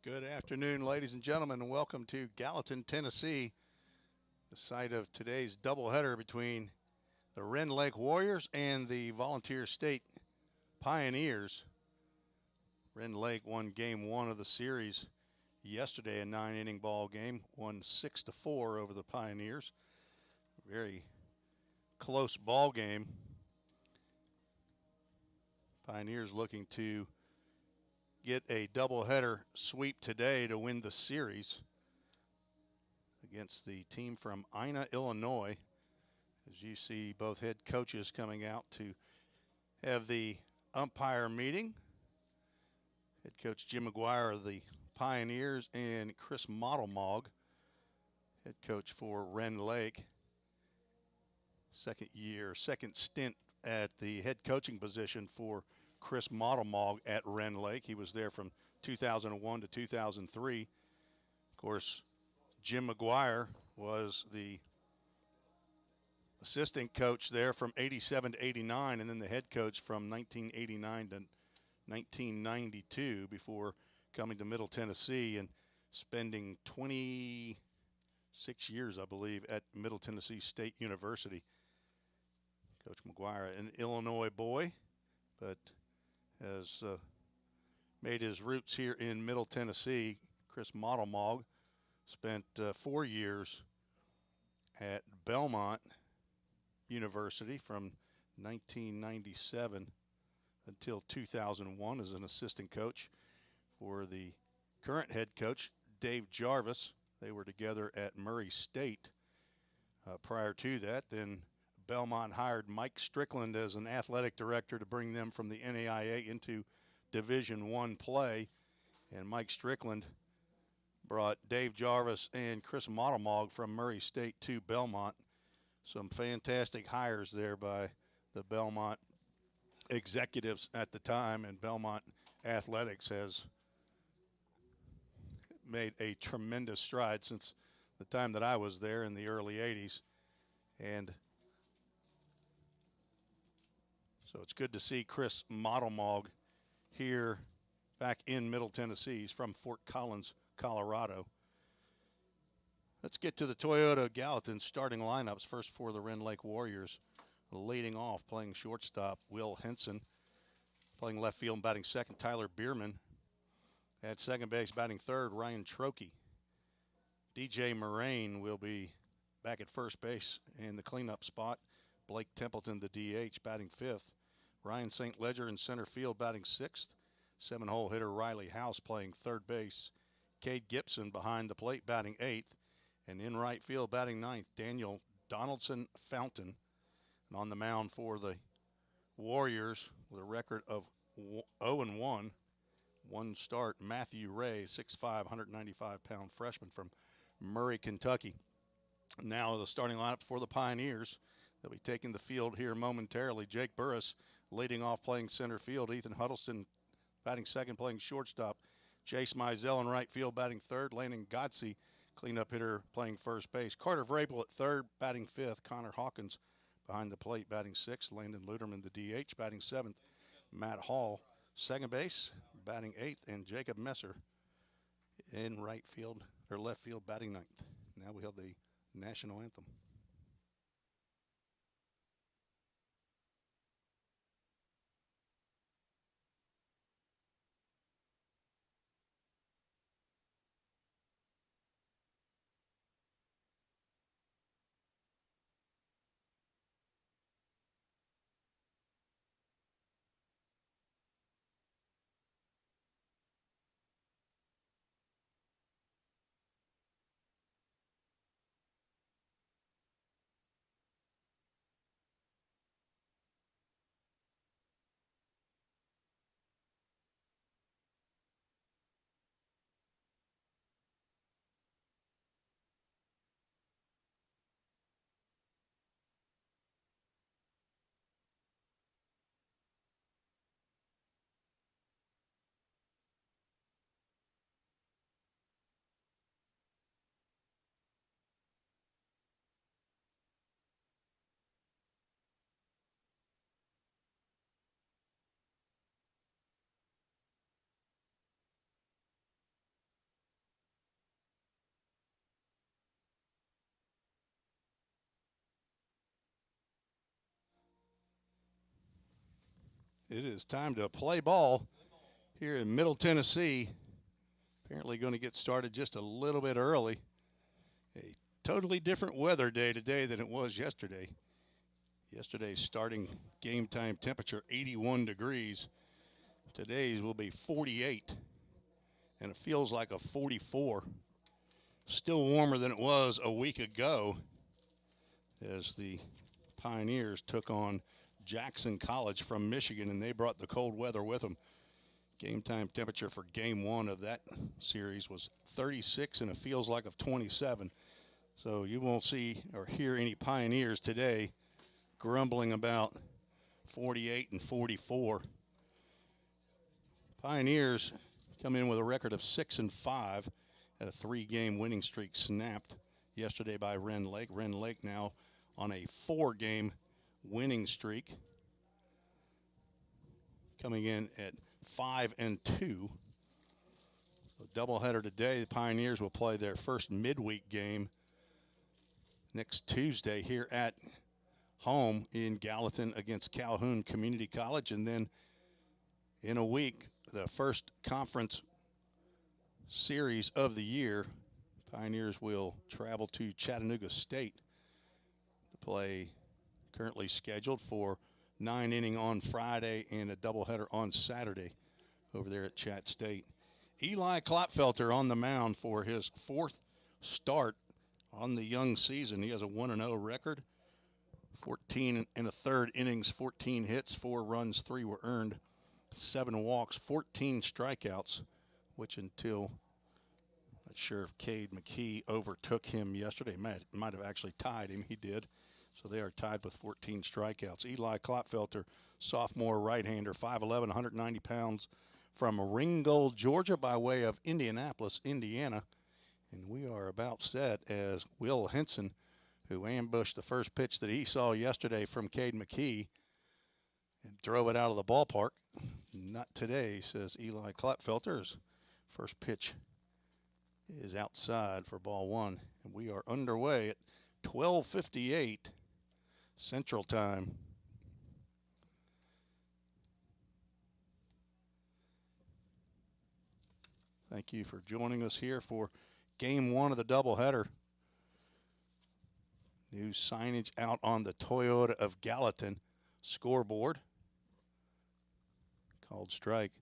Good afternoon, ladies and gentlemen, and welcome to Gallatin, Tennessee, the site of today's doubleheader between the Rend Lake Warriors and the Volunteer State Pioneers. Rend Lake won game one of the series yesterday, a 9-inning ball game, won 6-4 over the Pioneers. Very close ball game. Pioneers looking to get a doubleheader sweep today to win the series against the team from Ina, Illinois. As you see, both head coaches coming out to have the umpire meeting. Head coach Jim McGuire of the Pioneers and Chris Modelmog, head coach for Rend Lake. Second stint at the head coaching position for Chris Modelmog at Rend Lake. He was there from 2001 to 2003. Of course, Jim McGuire was the assistant coach there from 87 to 89, and then the head coach from 1989 to 1992 before coming to Middle Tennessee and spending 26 years, I believe, at Middle Tennessee State University. Coach McGuire, an Illinois boy, but has made his roots here in Middle Tennessee. Chris Modelmog spent 4 years at Belmont University from 1997 until 2001 as an assistant coach for the current head coach, Dave Jarvis. They were together at Murray State prior to that. Then Belmont hired Mike Strickland as an athletic director to bring them from the NAIA into Division I play. And Mike Strickland brought Dave Jarvis and Chris Modelmog from Murray State to Belmont. Some fantastic hires there by the Belmont executives at the time, and Belmont Athletics has made a tremendous stride since the time that I was there in the early 80s. And so it's good to see Chris Modelmog here back in Middle Tennessee. He's from Fort Collins, Colorado. Let's get to the Toyota Gallatin starting lineups. First for the Rend Lake Warriors. Leading off, playing shortstop, Will Henson. Playing left field and batting second, Tyler Bierman. At second base, batting third, Ryan Trokey. DJ Moraine will be back at first base in the cleanup spot. Blake Templeton, the DH, batting fifth. Ryan St. Ledger in center field, batting sixth. 7-hole hitter Riley House playing third base. Cade Gibson behind the plate, batting eighth. And in right field, batting ninth, Daniel Donaldson Fountain. And on the mound for the Warriors with a record of 0-1. One start, Matthew Ray, 6'5", 195-pound freshman from Murray, Kentucky. Now the starting lineup for the Pioneers. They'll be taking the field here momentarily. Jake Burris leading off, playing center field. Ethan Huddleston batting second, playing shortstop. Chase Mizell in right field, batting third. Landon Godsey, cleanup hitter, playing first base. Carter Vrabel at third, batting fifth. Connor Hawkins behind the plate, batting sixth. Landon Luderman, the DH, batting seventh. Matt Hall, second base, batting eighth. And Jacob Messer in right field, or left field, batting ninth. Now we have the national anthem. It is time to play ball here in Middle Tennessee. Apparently going to get started just a little bit early. A totally different weather day today than it was yesterday. Yesterday's starting game time temperature 81 degrees. Today's will be 48, and it feels like a 44. Still warmer than it was a week ago as the Pioneers took on Jackson College from Michigan, and they brought the cold weather with them. Game time temperature for game one of that series was 36, and it feels like of 27. So you won't see or hear any Pioneers today grumbling about 48 and 44. Pioneers come in with a record of 6-5 at a 3-game winning streak snapped yesterday by Rend Lake. Rend Lake now on a 4-game winning streak, coming in at 5-2. So doubleheader today. The Pioneers will play their first midweek game next Tuesday here at home in Gallatin against Calhoun Community College, and then in a week, the first conference series of the year. Pioneers will travel to Chattanooga State to play, currently scheduled for 9-inning on Friday and a doubleheader on Saturday over there at Chat State. Eli Klopfelter on the mound for his 4th start on the young season. He has a 1-0 record, 14 1/3 innings, 14 hits, 4 runs, 3 were earned, 7 walks, 14 strikeouts, which until, not sure if Cade McKee overtook him yesterday. Might have actually tied him. He did. So they are tied with 14 strikeouts. Eli Klopfelter, sophomore right-hander, 5'11", 190 pounds, from Ringgold, Georgia, by way of Indianapolis, Indiana. And we are about set as Will Henson, who ambushed the first pitch that he saw yesterday from Cade McKee and drove it out of the ballpark. Not today, says Eli Klopfelter's first pitch is outside for ball 1. And we are underway at 12:58 Central Time. Thank you for joining us here for game 1 of the doubleheader. New signage out on the Toyota of Gallatin scoreboard. Called strike.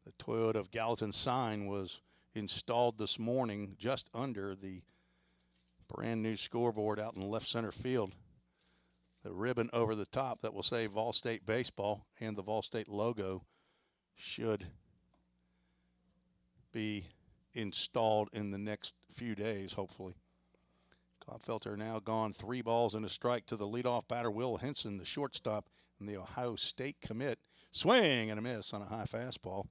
The Toyota of Gallatin sign was installed this morning just under the brand new scoreboard out in left center field. The ribbon over the top that will say Vol State Baseball and the Vol State logo should be installed in the next few days, hopefully. Klopfelter now gone 3 balls and a strike to the leadoff batter, Will Henson, the shortstop, and the Ohio State commit. Swing and a miss on a high fastball.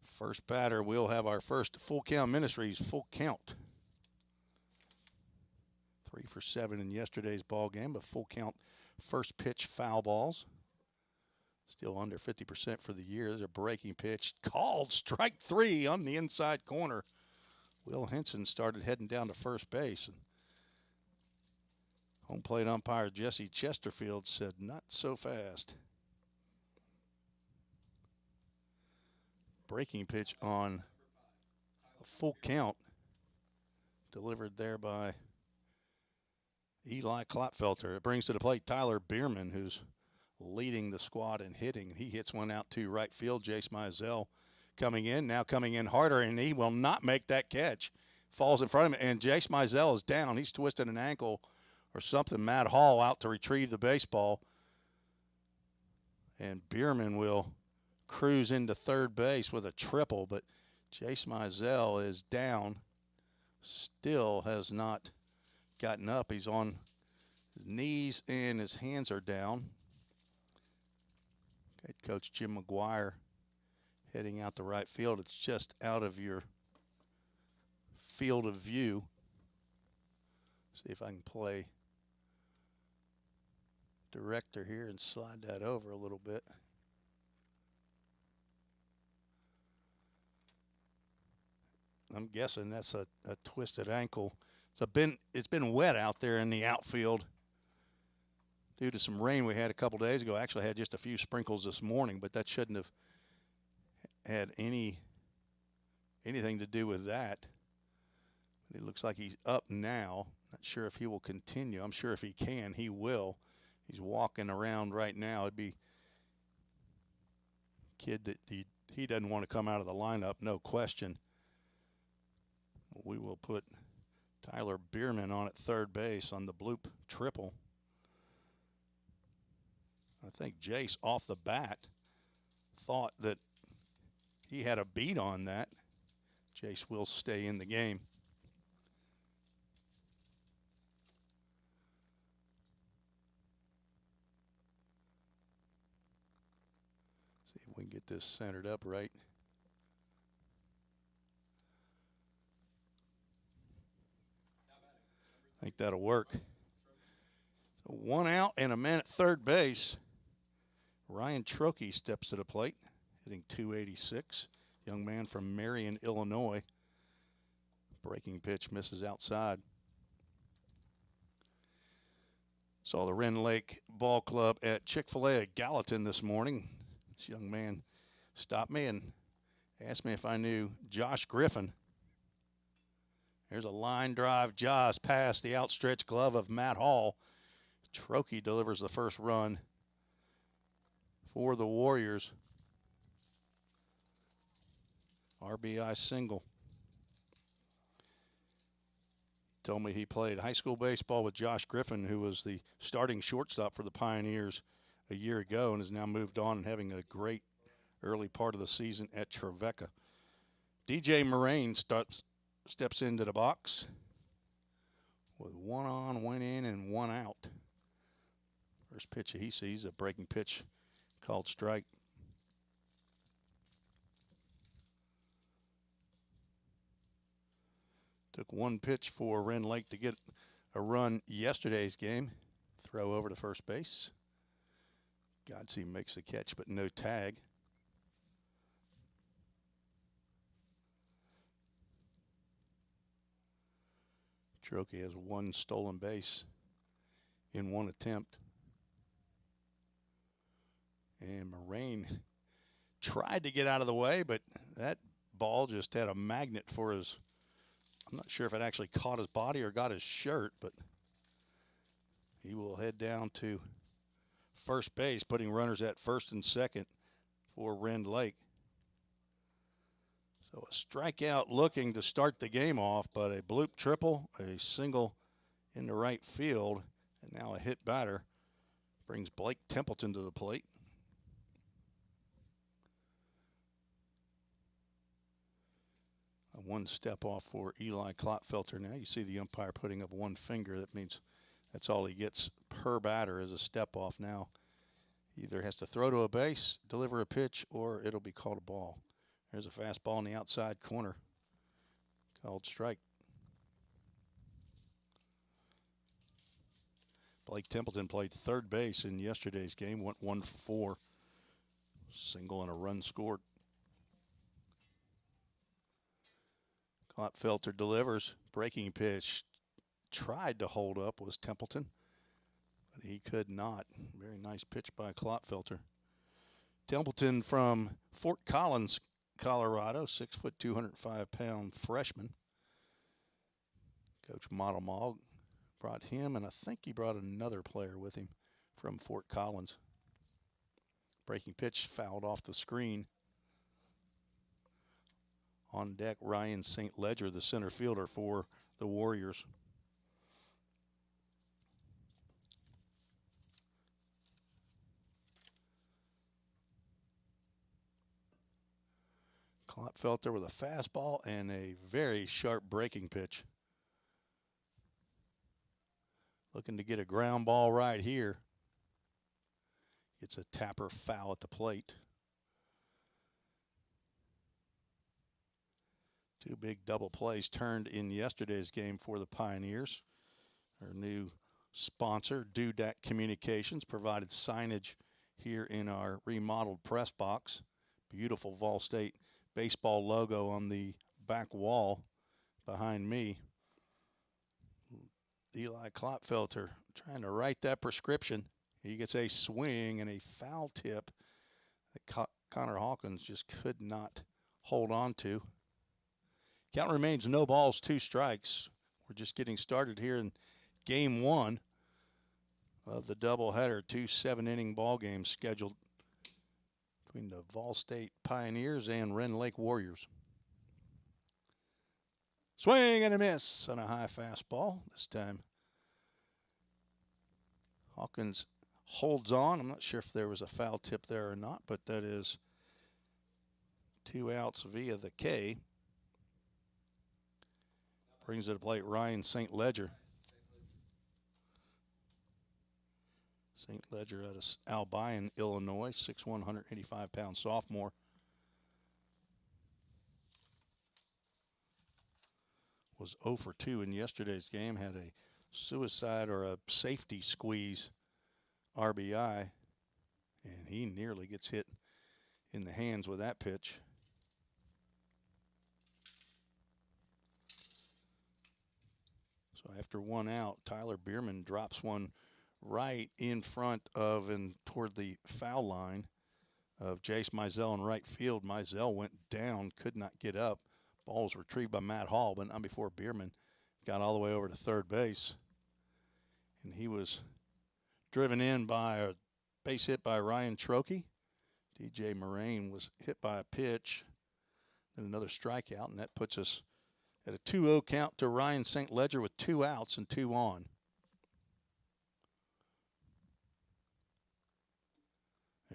First batter, we'll have our first Full Count Ministries full count. 3 for 7 in yesterday's ball game, but full count first pitch foul balls. Still under 50% for the year. There's a breaking pitch. Called strike 3 on the inside corner. Will Henson started heading down to first base. And home plate umpire Jesse Chesterfield said, "Not so fast." Breaking pitch on a full count, delivered there by Eli Klopfelter. It brings to the plate Tyler Bierman, who's leading the squad in hitting. He hits one out to right field. Jace Mizell coming in harder, and he will not make that catch. Falls in front of him, and Jace Mizell is down. He's twisted an ankle or something. Matt Hall out to retrieve the baseball, and Bierman will cruise into third base with a triple, but Jace Mizell is down. Still has not gotten up. He's on his knees and his hands are down. Head coach Jim McGuire heading out to right field. It's just out of your field of view. See if I can play director here and slide that over a little bit. I'm guessing that's a twisted ankle. It's been wet out there in the outfield due to some rain we had a couple days ago. Actually had just a few sprinkles this morning, but that shouldn't have had anything to do with that. It looks like he's up now. Not sure if he will continue. I'm sure if he can, he will. He's walking around right now. It'd be a kid that he doesn't want to come out of the lineup, no question. We will put Tyler Bierman on at third base on the bloop triple. I think Jace off the bat thought that he had a beat on that. Jace will stay in the game. See if we can get this centered up right. I think that'll work. So 1 out and a man at third base. Ryan Trokey steps to the plate, hitting .286. Young man from Marion, Illinois. Breaking pitch misses outside. Saw the Rend Lake Ball Club at Chick-fil-A at Gallatin this morning. This young man stopped me and asked me if I knew Josh Griffin. There's a line drive just past the outstretched glove of Matt Hall. Trokey delivers the first run for the Warriors. RBI single. Told me he played high school baseball with Josh Griffin, who was the starting shortstop for the Pioneers a year ago and has now moved on and having a great early part of the season at Trevecca. DJ Moraine steps into the box with 1 on, 1 in, and 1 out. First pitch he sees, a breaking pitch called strike. Took 1 pitch for Rend Lake to get a run yesterday's game. Throw over to first base. Godsey makes the catch, but no tag. Trokey has 1 stolen base in 1 attempt. And Moraine tried to get out of the way, but that ball just had a magnet for his, I'm not sure if it actually caught his body or got his shirt, but he will head down to first base, putting runners at first and second for Rend Lake. So a strikeout looking to start the game off, but a bloop triple, a single into right field, and now a hit batter brings Blake Templeton to the plate. A 1 step off for Eli Klotfelter. Now you see the umpire putting up 1 finger. That means that's all he gets per batter is a step off. Now either has to throw to a base, deliver a pitch, or it'll be called a ball. There's a fastball in the outside corner. Called strike. Blake Templeton played third base in yesterday's game. Went 1 for 4. Single and a run scored. Klotfelter delivers. Breaking pitch. Tried to hold up was Templeton, but he could not. Very nice pitch by Klotfelter. Templeton from Fort Collins, Colorado, 6 foot, 205-pound freshman. Coach Model brought him, and I think he brought another player with him from Fort Collins. Breaking pitch fouled off the screen. On deck, Ryan St. Ledger, the center fielder for the Warriors. Klotfelter with a fastball and a very sharp breaking pitch. Looking to get a ground ball right here. It's a tapper foul at the plate. 2 big double plays turned in yesterday's game for the Pioneers. Our new sponsor, Dudak Communications, provided signage here in our remodeled press box. Beautiful Vol State baseball logo on the back wall behind me. Eli Klotfelter trying to write that prescription He gets a swing and a foul tip that Connor Hawkins just could not hold on to. Count remains no balls, 2 strikes. We're just getting started here in game 1 of the doubleheader. 2 7-inning ball games scheduled between the Vol State Pioneers and Rend Lake Warriors. Swing and a miss on a high fastball. This time Hawkins holds on. I'm not sure if there was a foul tip there or not, but that is 2 outs via the K. Brings it to plate Ryan St. Ledger. St. Ledger out of Albion, Illinois, 6'1", 185-pound sophomore. Was 0 for 2 in yesterday's game, had a suicide or a safety squeeze RBI, and he nearly gets hit in the hands with that pitch. So after 1 out, Tyler Bierman drops one right in front of and toward the foul line of Jace Mizell in right field. Mizell went down, could not get up. Ball was retrieved by Matt Hall, but not before Bierman got all the way over to third base. And he was driven in by a base hit by Ryan Trokey. DJ Moraine was hit by a pitch, then another strikeout, and that puts us at a 2-0 count to Ryan St. Ledger with 2 outs and 2 on.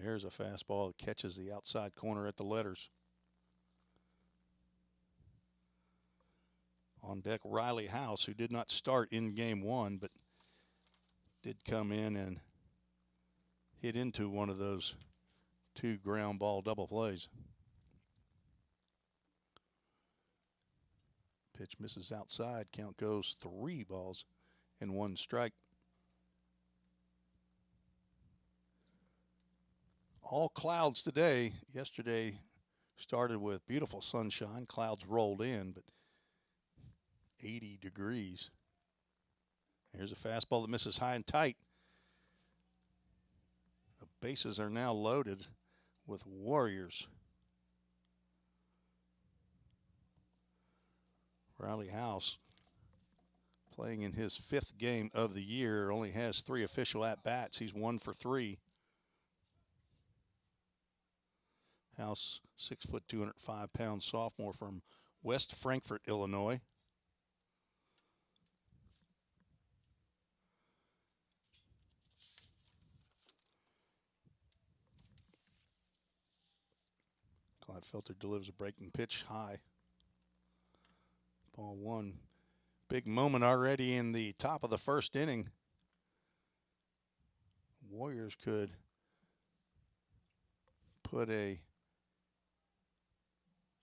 Here's a fastball that catches the outside corner at the letters. On deck, Riley House, who did not start in game 1, but did come in and hit into one of those 2 ground ball double plays. Pitch misses outside. Count goes 3 balls and 1 strike. All clouds today. Yesterday started with beautiful sunshine. Clouds rolled in, but 80 degrees. Here's a fastball that misses high and tight. The bases are now loaded with Warriors. Riley House, playing in his 5th game of the year, only has 3 official at-bats. He's 1 for 3. House, 6 foot, 205-pound sophomore from West Frankfort, Illinois. Gladfelter delivers a breaking pitch high. Ball 1. Big moment already in the top of the 1st inning. Warriors could put a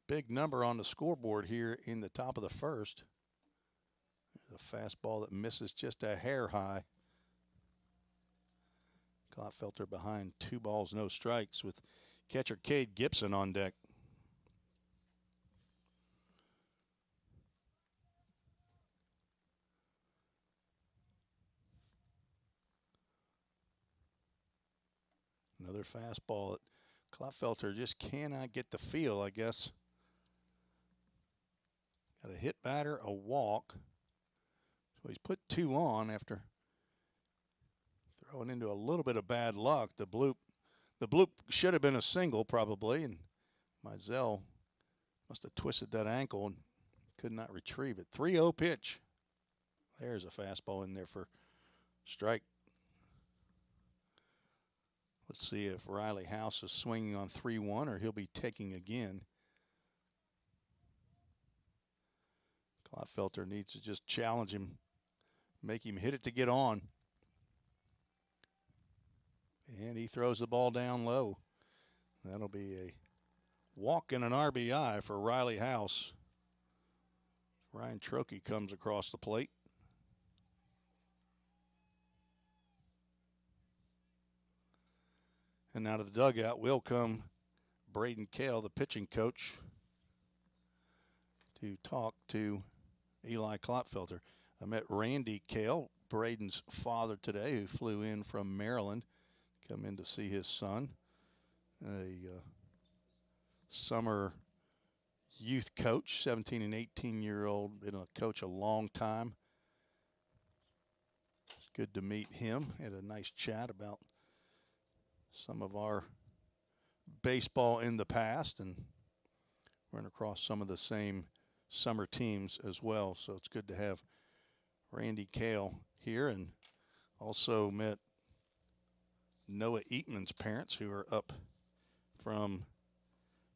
big number on the scoreboard here in the top of the 1st. There's a fastball that misses just a hair high. Gladfelter behind 2 balls, no strikes with catcher Cade Gibson on deck. Another fastball that Gladfelter just cannot get the feel, I guess. Got a hit batter, a walk. So he's put 2 on after throwing into a little bit of bad luck. The bloop should have been a single probably, and Mizell must have twisted that ankle and could not retrieve it. 3-0 pitch. There's a fastball in there for strike. Let's see if Riley House is swinging on 3-1 or he'll be taking again. Gladfelter needs to just challenge him, make him hit it to get on. And he throws the ball down low. That'll be a walk and an RBI for Riley House. Ryan Trokey comes across the plate. And out of the dugout will come Braden Kale, the pitching coach, to talk to Eli Gladfelter. I met Randy Kale, Braden's father, today, who flew in from Maryland. come in to see his son, a summer youth coach, 17 and 18-year-old, been a coach a long time. It's good to meet him. Had a nice chat about some of our baseball in the past and run across some of the same summer teams as well. So it's good to have Randy Kale here, and also met Noah Eatman's parents, who are up from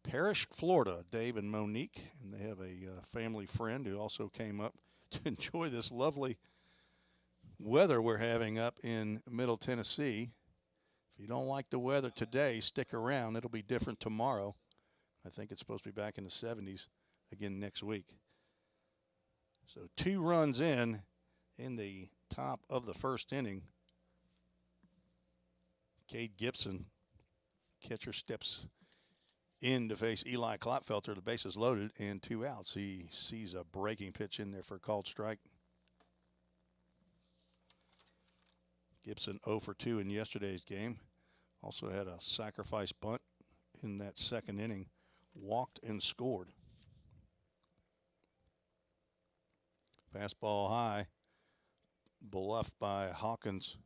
Parrish, Florida, Dave and Monique, and they have a family friend who also came up to enjoy this lovely weather we're having up in Middle Tennessee. If you don't like the weather today, stick around. It'll be different tomorrow. I think it's supposed to be back in the 70s again next week. So 2 runs in the top of the first inning. Cade Gibson, catcher, steps in to face Eli Klopfelter. The base is loaded and 2 outs. He sees a breaking pitch in there for a called strike. Gibson 0 for 2 in yesterday's game. Also had a sacrifice bunt in that second inning. Walked and scored. Fastball high. Bluffed by Hawkins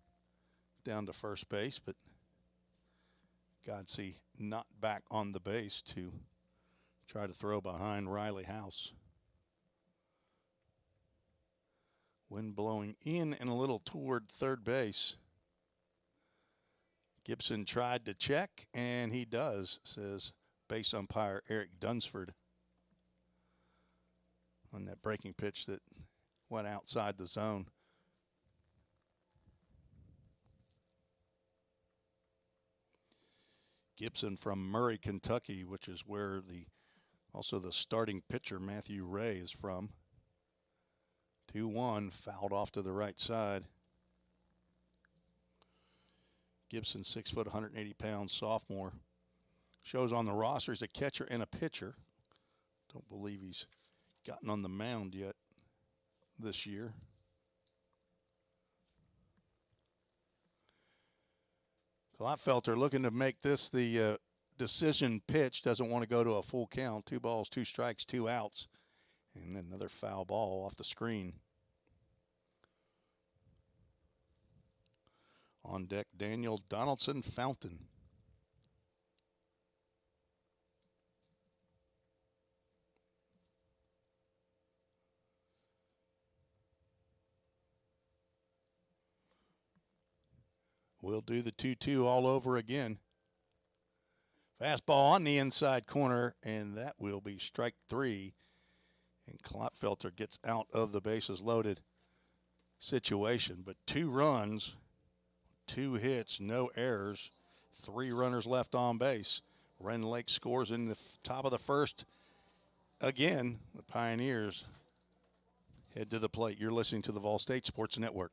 down to first base, but Godsey not back on the base to try to throw behind Riley House. Wind blowing in and a little toward third base. Gibson tried to check, and he does, says base umpire Eric Dunsford, on that breaking pitch that went outside the zone. Gibson from Murray, Kentucky, which is where also the starting pitcher Matthew Ray is from. 2-1, fouled off to the right side. Gibson, 6 foot, 180 pounds, sophomore. Shows on the roster he's a catcher and a pitcher. Don't believe he's gotten on the mound yet this year. Klopfelter looking to make this the decision pitch. Doesn't want to go to a full count. 2 balls, 2 strikes, 2 outs. And another foul ball off the screen. On deck, Daniel Donaldson Fountain. We'll do the 2-2 all over again. Fastball on the inside corner, and that will be strike 3. And Klopfelter gets out of the bases loaded situation. But 2 runs, 2 hits, no errors, 3 runners left on base. Rend Lake scores in the top of the first. Again, the Pioneers head to the plate. You're listening to the Vol State Sports Network.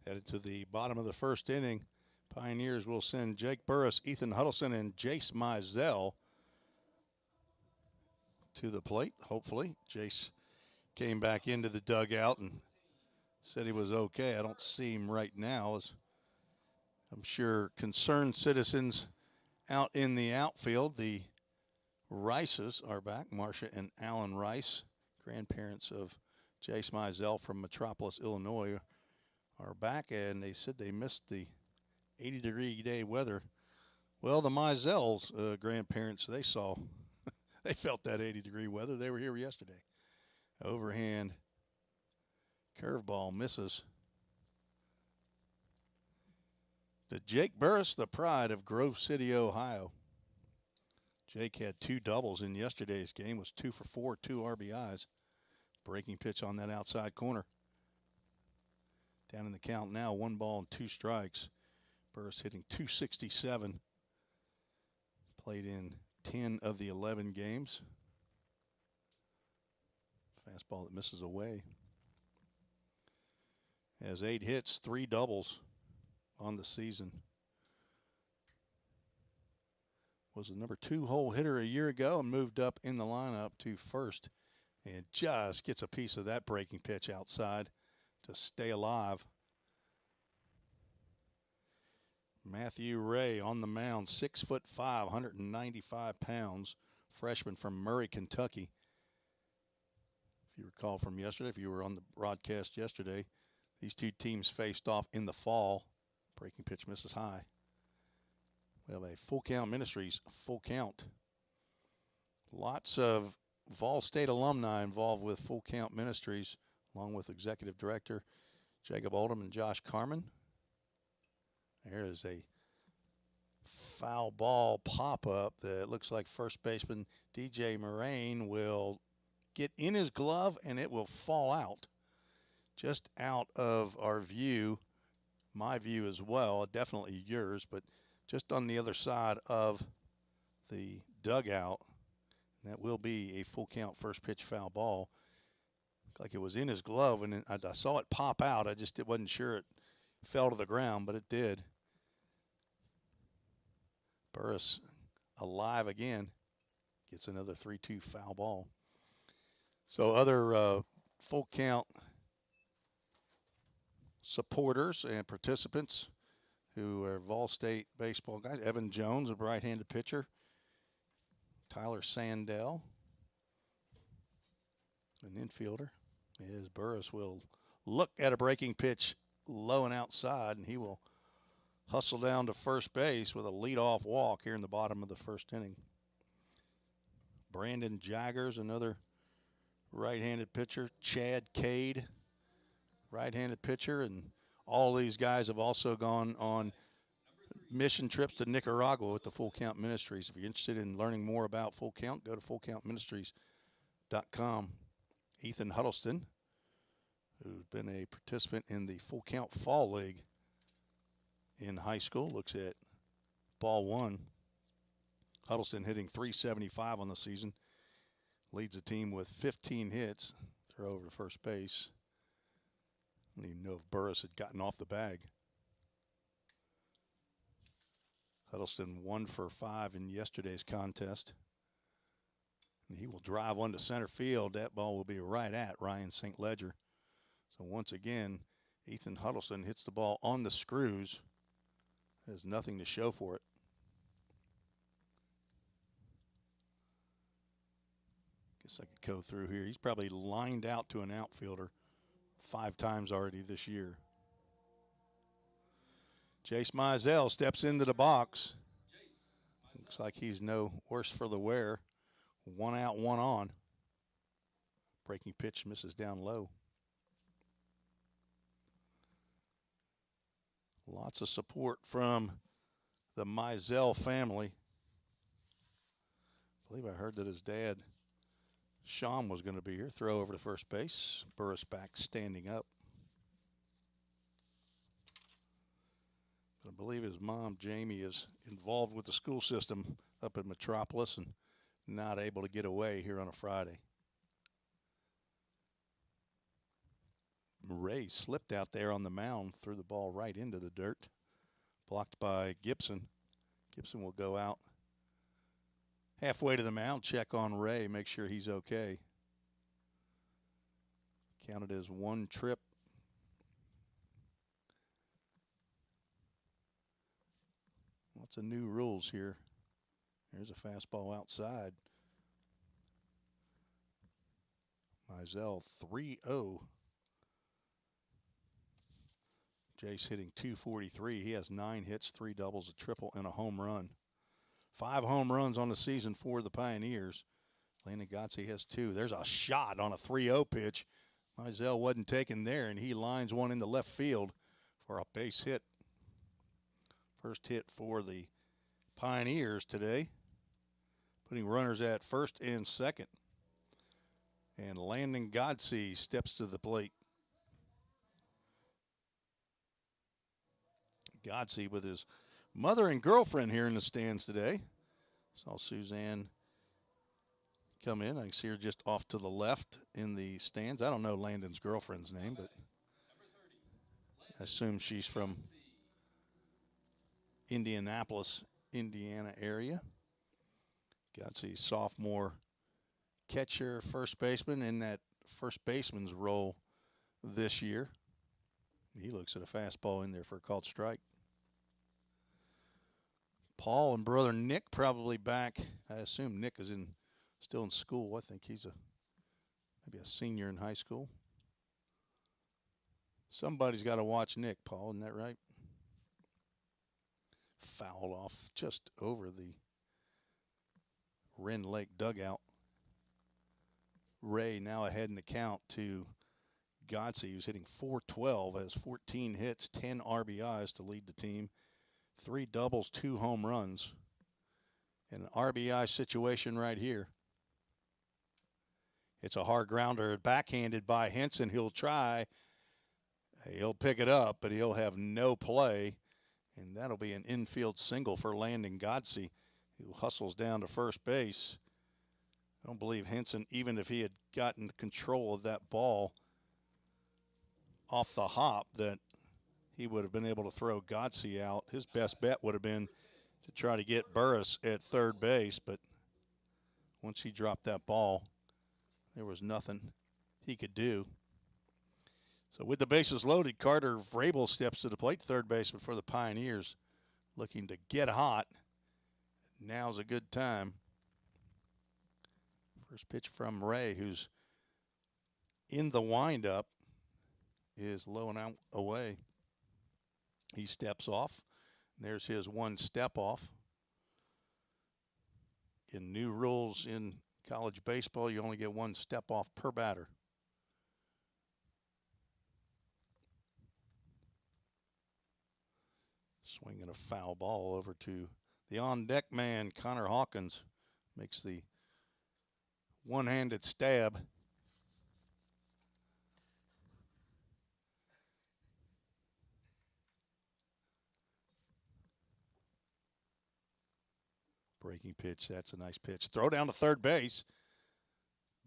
Headed to the bottom of the first inning. Pioneers will send Jake Burris, Ethan Huddleston, and Jace Mizell to the plate, hopefully. Jace came back into the dugout and said he was okay. I don't see him right now, as I'm sure concerned citizens out in the outfield. The Rices are back, Marcia and Alan Rice, grandparents of Jace Mizell from Metropolis, Illinois, are back, and they said they missed the 80-degree day weather. Well, the Mizells' grandparents, they felt that 80-degree weather. They were here yesterday. Overhand curveball misses. To Jake Burris, the pride of Grove City, Ohio. Jake had 2 doubles in yesterday's game, was 2 for 4, 2 RBIs. Breaking pitch on that outside corner. Down in the count now, 1 ball and 2 strikes. Burris hitting .267. Played in 10 of the 11 games. Fastball that misses away. Has 8 hits, 3 doubles on the season. Was the number 2 hole hitter a year ago and moved up in the lineup to first. And just gets a piece of that breaking pitch outside to stay alive. Matthew Ray on the mound, 6'5", 195 pounds, freshman from Murray, Kentucky. If you recall from yesterday, if you were on the broadcast yesterday, these 2 teams faced off in the fall. Breaking pitch misses high. We have a Full Count Ministries full count. Lots of Vol State alumni involved with Full Count Ministries, along with Executive Director Jacob Oldham and Josh Carmen. There is a foul ball pop-up that looks like first baseman DJ Moraine will get in his glove, and it will fall out. Just out of our view, my view as well, definitely yours, but just on the other side of the dugout. That will be a full count first pitch foul ball. Looked like it was in his glove, and I saw it pop out. I just wasn't sure it fell to the ground, but it did. Burris alive again. Gets another 3-2 foul ball. So other full count supporters and participants who are Vol State baseball guys. Evan Jones, a right-handed pitcher. Tyler Sandell, an infielder. As Burris will look at a breaking pitch low and outside, and he will hustle down to first base with a leadoff walk here in the bottom of the first inning. Brandon Jaggers, another right-handed pitcher. Chad Cade, right-handed pitcher, and all these guys have also gone on mission trips to Nicaragua with the Full Count Ministries. If you're interested in learning more about Full Count, go to fullcountministries.com. Ethan Huddleston, who's been a participant in the Full Count Fall League in high school, looks at ball 1. Huddleston hitting .375 on the season. Leads the team with 15 hits. Throw over to first base. I don't even know if Burris had gotten off the bag. Huddleston 1 for 5 in yesterday's contest. And he will drive one to center field. That ball will be right at Ryan St. Ledger. So once again, Ethan Huddleston hits the ball on the screws. Has nothing to show for it. Guess I could go through here. He's probably lined out to an outfielder 5 times already this year. Jace Mizell steps into the box. Looks like he's no worse for the wear. 1 out, 1 on. Breaking pitch misses down low. Lots of support from the Mizell family. I believe I heard that his dad, Sean, was going to be here. Throw over to first base. Burris back standing up. I believe his mom, Jamie, is involved with the school system up in Metropolis and not able to get away here on a Friday. Ray slipped out there on the mound, threw the ball right into the dirt. Blocked by Gibson. Gibson will go out halfway to the mound, check on Ray, make sure he's okay. Counted as one trip. Lots of new rules here. There's a fastball outside. Mizell 3-0. Jace hitting .243. He has 9 hits, 3 doubles, a triple, and a home run. 5 home runs on the season for the Pioneers. Landon Gotze has 2. There's a shot on a 3-0 pitch. Mizell wasn't taken there, and he lines one into left field for a base hit. First hit for the Pioneers today, putting runners at first and second. And Landon Gotze steps to the plate. Gotze with his mother and girlfriend here in the stands today. Saw Suzanne come in. I see her just off to the left in the stands. I don't know Landon's girlfriend's name, but I assume she's from Indianapolis, Indiana area. Gotze, sophomore catcher, first baseman in that first baseman's role this year. He looks at a fastball in there for a called strike. Paul and brother Nick probably back. I assume Nick is still in school. I think he's maybe a senior in high school. Somebody's got to watch Nick, Paul, isn't that right? Fouled off just over the Rend Lake dugout. Ray now ahead in the count to Gotze, who's hitting .412, has 14 hits, 10 RBIs to lead the team. 3 doubles, 2 home runs. An RBI situation right here. It's a hard grounder, backhanded by Henson. He'll try. He'll pick it up, but he'll have no play. And that'll be an infield single for Landon Gotze, who hustles down to first base. I don't believe Henson, even if he had gotten control of that ball off the hop, that he would have been able to throw Gotze out. His best bet would have been to try to get Burris at third base, but once he dropped that ball, there was nothing he could do. So with the bases loaded, Carter Vrabel steps to the plate, third baseman for the Pioneers, looking to get hot. Now's a good time. First pitch from Ray, who's in the windup, is low and out away. He steps off. There's his one step off. In new rules in college baseball, you only get one step off per batter. Swinging a foul ball over to the on-deck man, Connor Hawkins, makes the one-handed stab. Breaking pitch, that's a nice pitch. Throw down to third base.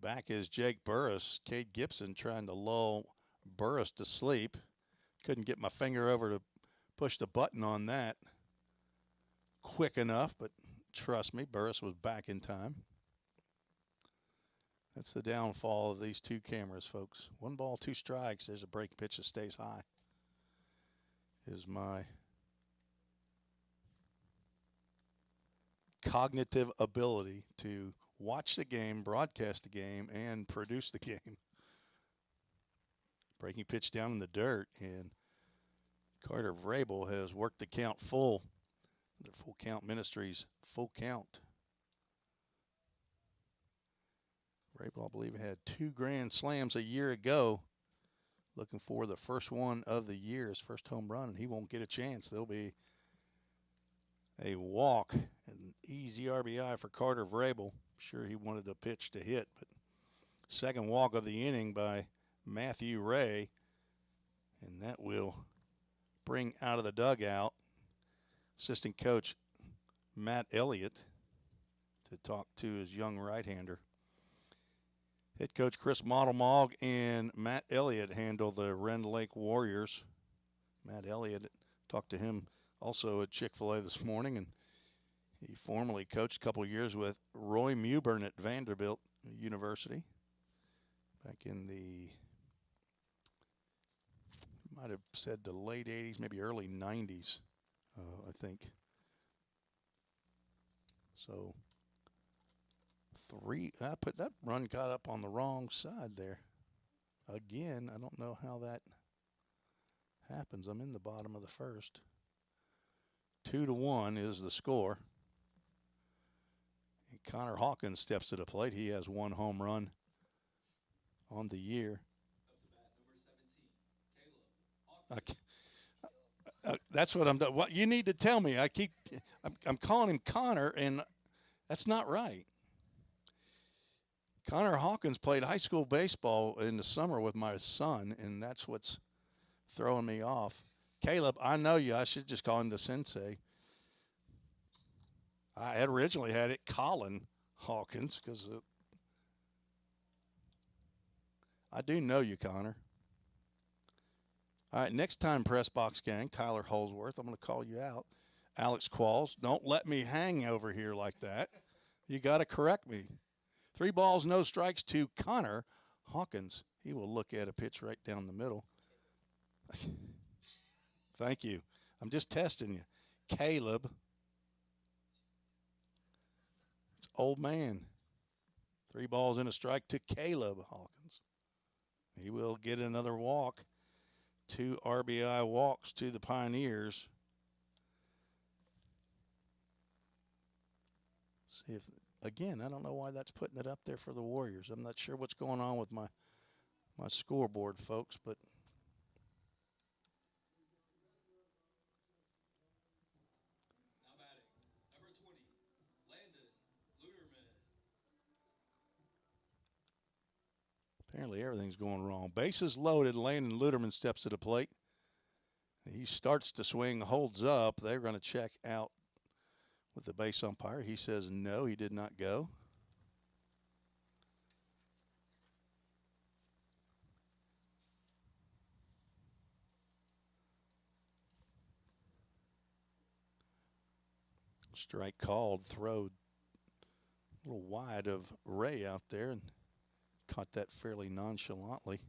Back is Jake Burris. Cade Gibson trying to lull Burris to sleep. Couldn't get my finger over to push the button on that quick enough, but trust me, Burris was back in time. That's the downfall of these two cameras, folks. 1 ball, 2 strikes. There's a break pitch that stays high. Is my cognitive ability to watch the game, broadcast the game, and produce the game. Breaking pitch down in the dirt, and Carter Vrabel has worked the count full. The Full Count Ministries full count. Vrabel, I believe, had 2 grand slams a year ago. Looking for the first one of the year, his first home run, and he won't get a chance. There'll be a walk, an easy RBI for Carter Vrabel. Sure, he wanted the pitch to hit, but second walk of the inning by Matthew Ray, and that will bring out of the dugout assistant coach Matt Elliott to talk to his young right-hander. Head coach Chris Modelmog and Matt Elliott handle the Rend Lake Warriors. Matt Elliott, talked to him also at Chick-fil-A this morning, and he formerly coached a couple of years with Roy Mewburn at Vanderbilt University back in the might have said the late 80s, maybe early 90s, I think. So I put that run got up on the wrong side there. Again, I don't know how that happens. I'm in the bottom of the first. 2-1 is the score. And Connor Hawkins steps to the plate. He has one home run on the year. That's what I'm doing. What you need to tell me. I'm calling him Connor, and that's not right. Connor Hawkins played high school baseball in the summer with my son, and that's what's throwing me off. Caleb, I know you. I should just call him the sensei. I had originally had it Colin Hawkins because I do know you, Connor. All right, next time, Press Box Gang, Tyler Holsworth, I'm going to call you out. Alex Qualls, don't let me hang over here like that. You got to correct me. 3 balls, no strikes to Connor Hawkins. He will look at a pitch right down the middle. Thank you. I'm just testing you. Caleb. It's old man. 3 balls and a strike to Caleb Hawkins. He will get another walk. 2 RBI walks to the Pioneers. See if, again, I don't know why that's putting it up there for the Warriors. I'm not sure what's going on with my scoreboard, folks, but apparently everything's going wrong. Bases loaded. Landon Luderman steps to the plate. He starts to swing, holds up. They're going to check out with the base umpire. He says no, he did not go. Strike called. Throw a little wide of Ray out there and caught that fairly nonchalantly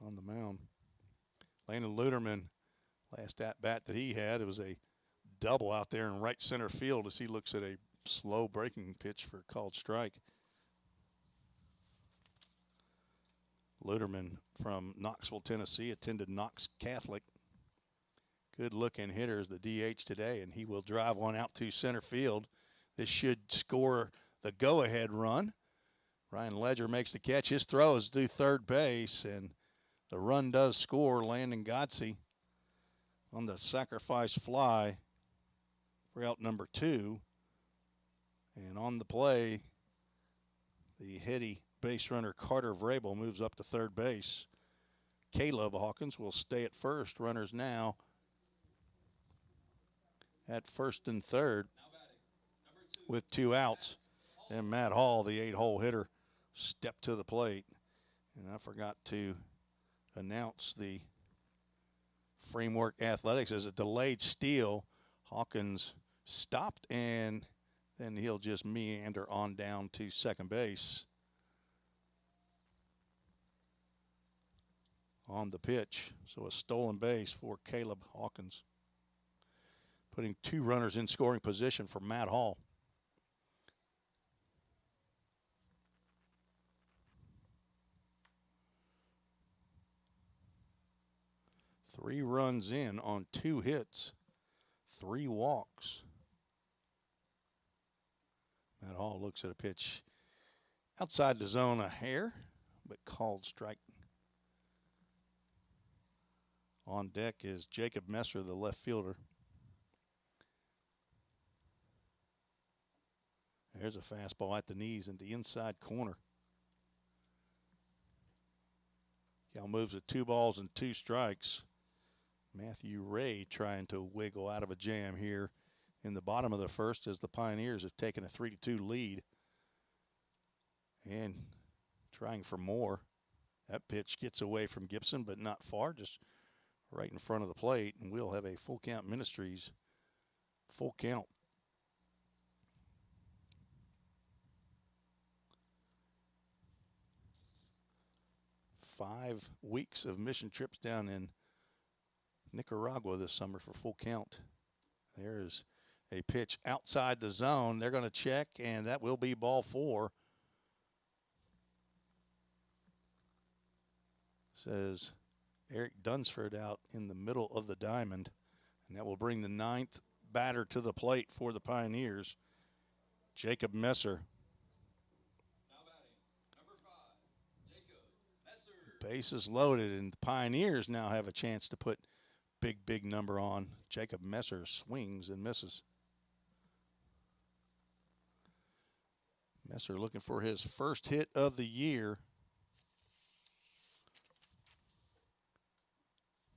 on the mound. Landon Luderman, last at-bat that he had, it was a double out there in right center field as he looks at a slow breaking pitch for a called strike. Luderman from Knoxville, Tennessee, attended Knox Catholic. Good-looking hitter is the DH today, and he will drive one out to center field. This should score the go-ahead run. Ryan Ledger makes the catch. His throw is to third base, and the run does score. Landon Gotze on the sacrifice fly for out number 2. And on the play, the heady base runner Carter Vrabel moves up to third base. Caleb Hawkins will stay at first. Runners now at first and third with 2 outs. And Matt Hall, the 8-hole hitter, stepped to the plate. And I forgot to announce the Framework Athletics as a delayed steal. Hawkins stopped, and then he'll just meander on down to second base. On the pitch, so a stolen base for Caleb Hawkins, putting 2 runners in scoring position for Matt Hall. Three runs in on 2 hits, 3 walks. Matt Hall looks at a pitch outside the zone a hair, but called strike. On deck is Jacob Messer, the left fielder. There's a fastball at the knees in the inside corner. Cal moves at 2 balls and 2 strikes. Matthew Ray trying to wiggle out of a jam here in the bottom of the first as the Pioneers have taken a 3-2 lead. And trying for more. That pitch gets away from Gibson, but not far, just right in front of the plate. And we'll have a full count Ministries. Full count. 5 weeks of mission trips down in Nicaragua this summer for full count. There's a pitch outside the zone. They're going to check, and that will be ball 4. Says Eric Dunsford out in the middle of the diamond, and that will bring the 9th batter to the plate for the Pioneers, Jacob Messer. Bases loaded, and the Pioneers now have a chance to put big number on. Jacob Messer swings and misses. Messer looking for his first hit of the year.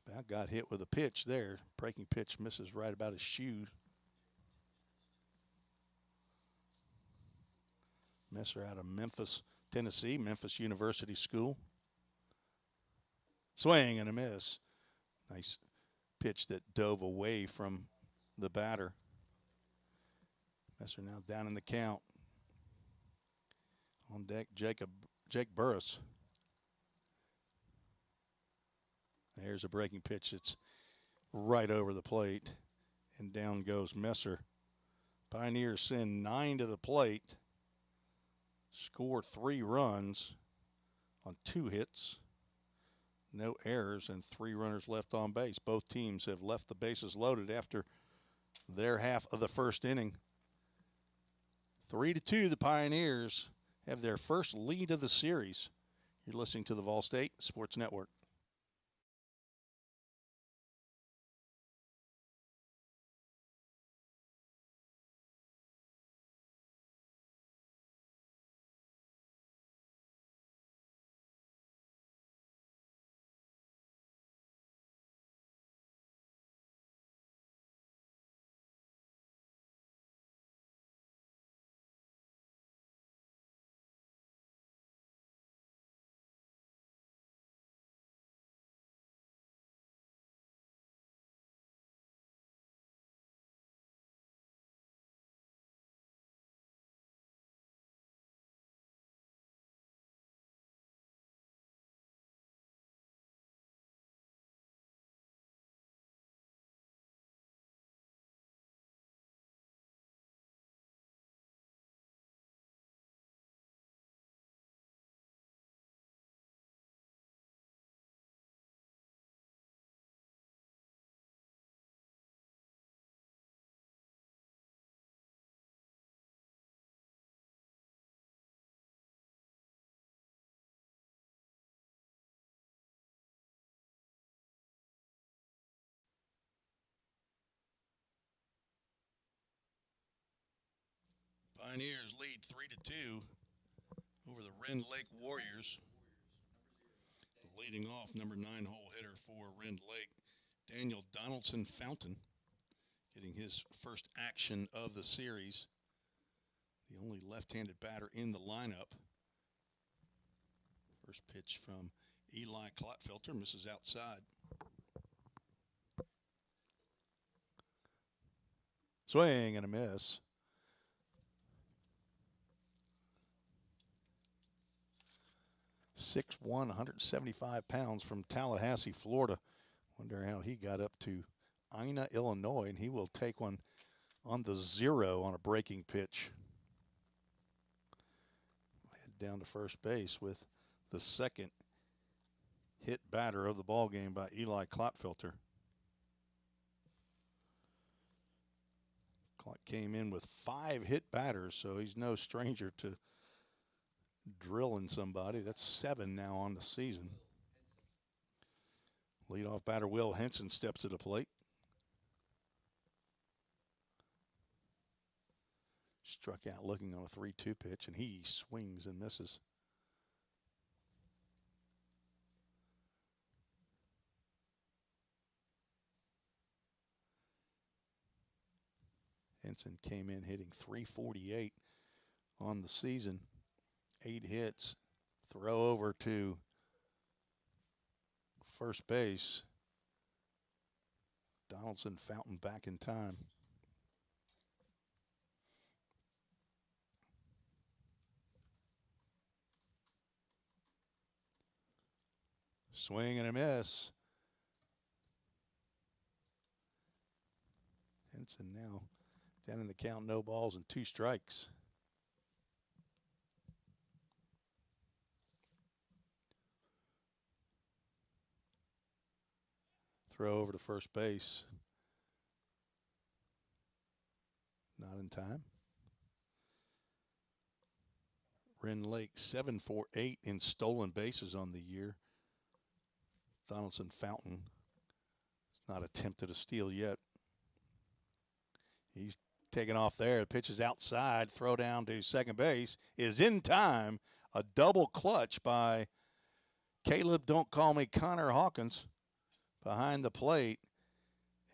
About got hit with a pitch there. Breaking pitch misses right about his shoe. Messer out of Memphis, Tennessee, Memphis University School. Swing and a miss. Nice pitch that dove away from the batter. Messer now down in the count. On deck, Jake Burris. There's a breaking pitch that's right over the plate, and down goes Messer. Pioneers send 9 to the plate, score 3 runs on 2 hits, no errors, and 3 runners left on base. Both teams have left the bases loaded after their half of the first inning. 3-2, the Pioneers have their first lead of the series. You're listening to the Vol State Sports Network. Pioneers lead 3-2 over the Rend Lake Warriors. Leading off, number 9 hole hitter for Rend Lake, Daniel Donaldson Fountain, getting his first action of the series. The only left-handed batter in the lineup. First pitch from Eli Klotfelter, misses outside. Swing and a miss. 6'1", 175 pounds from Tallahassee, Florida. Wonder how he got up to Ina, Illinois, and he will take one on the 0 on a breaking pitch. Head down to first base with the second hit batter of the ball game by Eli Klotfelter. Klot came in with 5 hit batters, so he's no stranger to drilling somebody. That's 7 now on the season. Leadoff batter Will Henson steps to the plate. Struck out looking on a 3-2 pitch, and he swings and misses. Henson came in hitting .348 on the season. 8 hits. Throw over to first base. Donaldson Fountain back in time. Swing and a miss. Henson now down in the count, no balls and 2 strikes. Throw over to first base. Not in time. Rend Lake 7 for 8 in stolen bases on the year. Donaldson Fountain has not attempted a steal yet. He's taken off there. The pitch is outside. Throw down to second base is in time. A double clutch by Caleb, don't call me Connor Hawkins, behind the plate.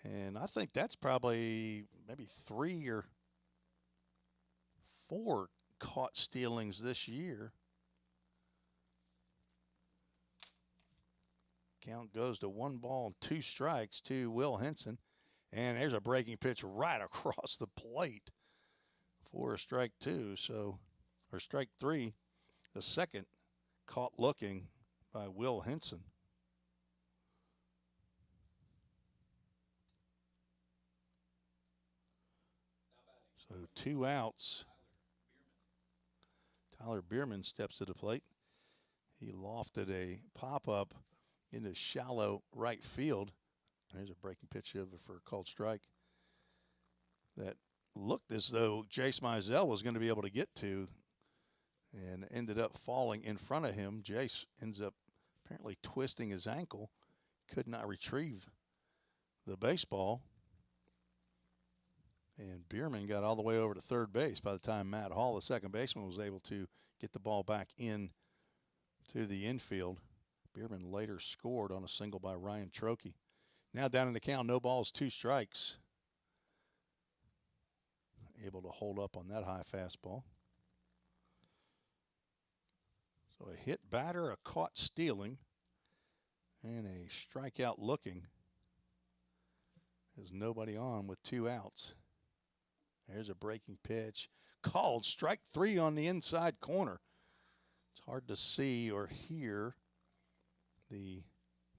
And I think that's probably maybe 3 or 4 caught stealings this year. Count goes to 1 ball and 2 strikes to Will Henson. And there's a breaking pitch right across the plate for a strike 2. So, or strike 3, the second caught looking by Will Henson. So 2 outs. Tyler Bierman steps to the plate. He lofted a pop-up into shallow right field. There's a breaking pitch over for a called strike that looked as though Jace Mizell was going to be able to get to, and ended up falling in front of him. Jace ends up apparently twisting his ankle, could not retrieve the baseball. And Bierman got all the way over to third base by the time Matt Hall, the second baseman, was able to get the ball back in to the infield. Bierman later scored on a single by Ryan Trokey. Now down in the count, no balls, 2 strikes. Able to hold up on that high fastball. So a hit batter, a caught stealing, and a strikeout looking. There's nobody on with 2 outs. There's a breaking pitch. Called strike 3 on the inside corner. It's hard to see or hear the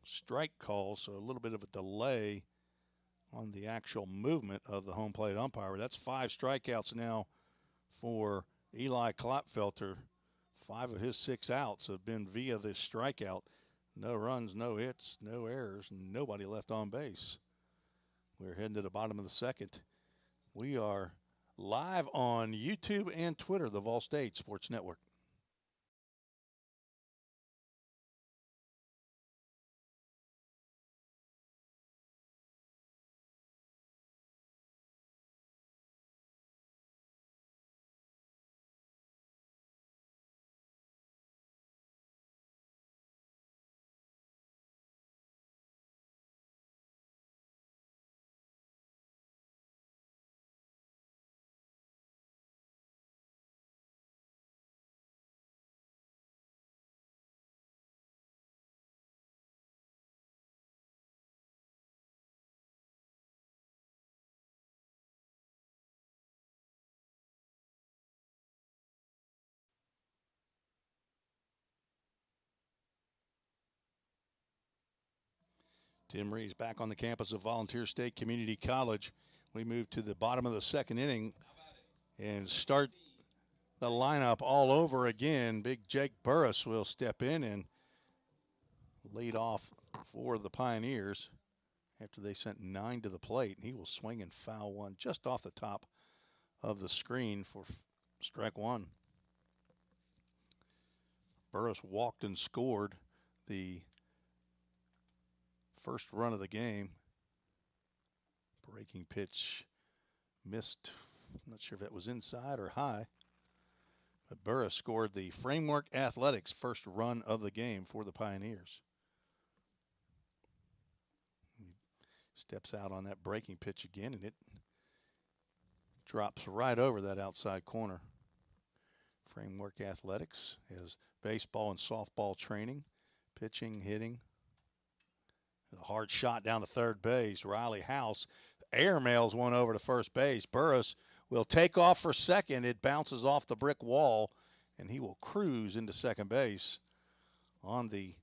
strike call, so a little bit of a delay on the actual movement of the home plate umpire. That's 5 strikeouts now for Eli Klopfelter. 5 of his 6 outs have been via this strikeout. No runs, no hits, no errors, nobody left on base. We're heading to the bottom of the second. We are live on YouTube and Twitter, the Vol State Sports Network. Tim Reeves back on the campus of Volunteer State Community College. We move to the bottom of the second inning and start the lineup all over again. Big Jake Burris will step in and lead off for the Pioneers after they sent 9 to the plate. He will swing and foul one just off the top of the screen for strike 1. Burris walked and scored the first run of the game. Breaking pitch missed. I'm not sure if that was inside or high. But Burris scored the Framework Athletics first run of the game for the Pioneers. He steps out on that breaking pitch again, and it drops right over that outside corner. Framework Athletics has baseball and softball training, pitching, hitting. A hard shot down to third base. Riley House airmails one over to first base. Burris will take off for second. It bounces off the brick wall, and he will cruise into second base on the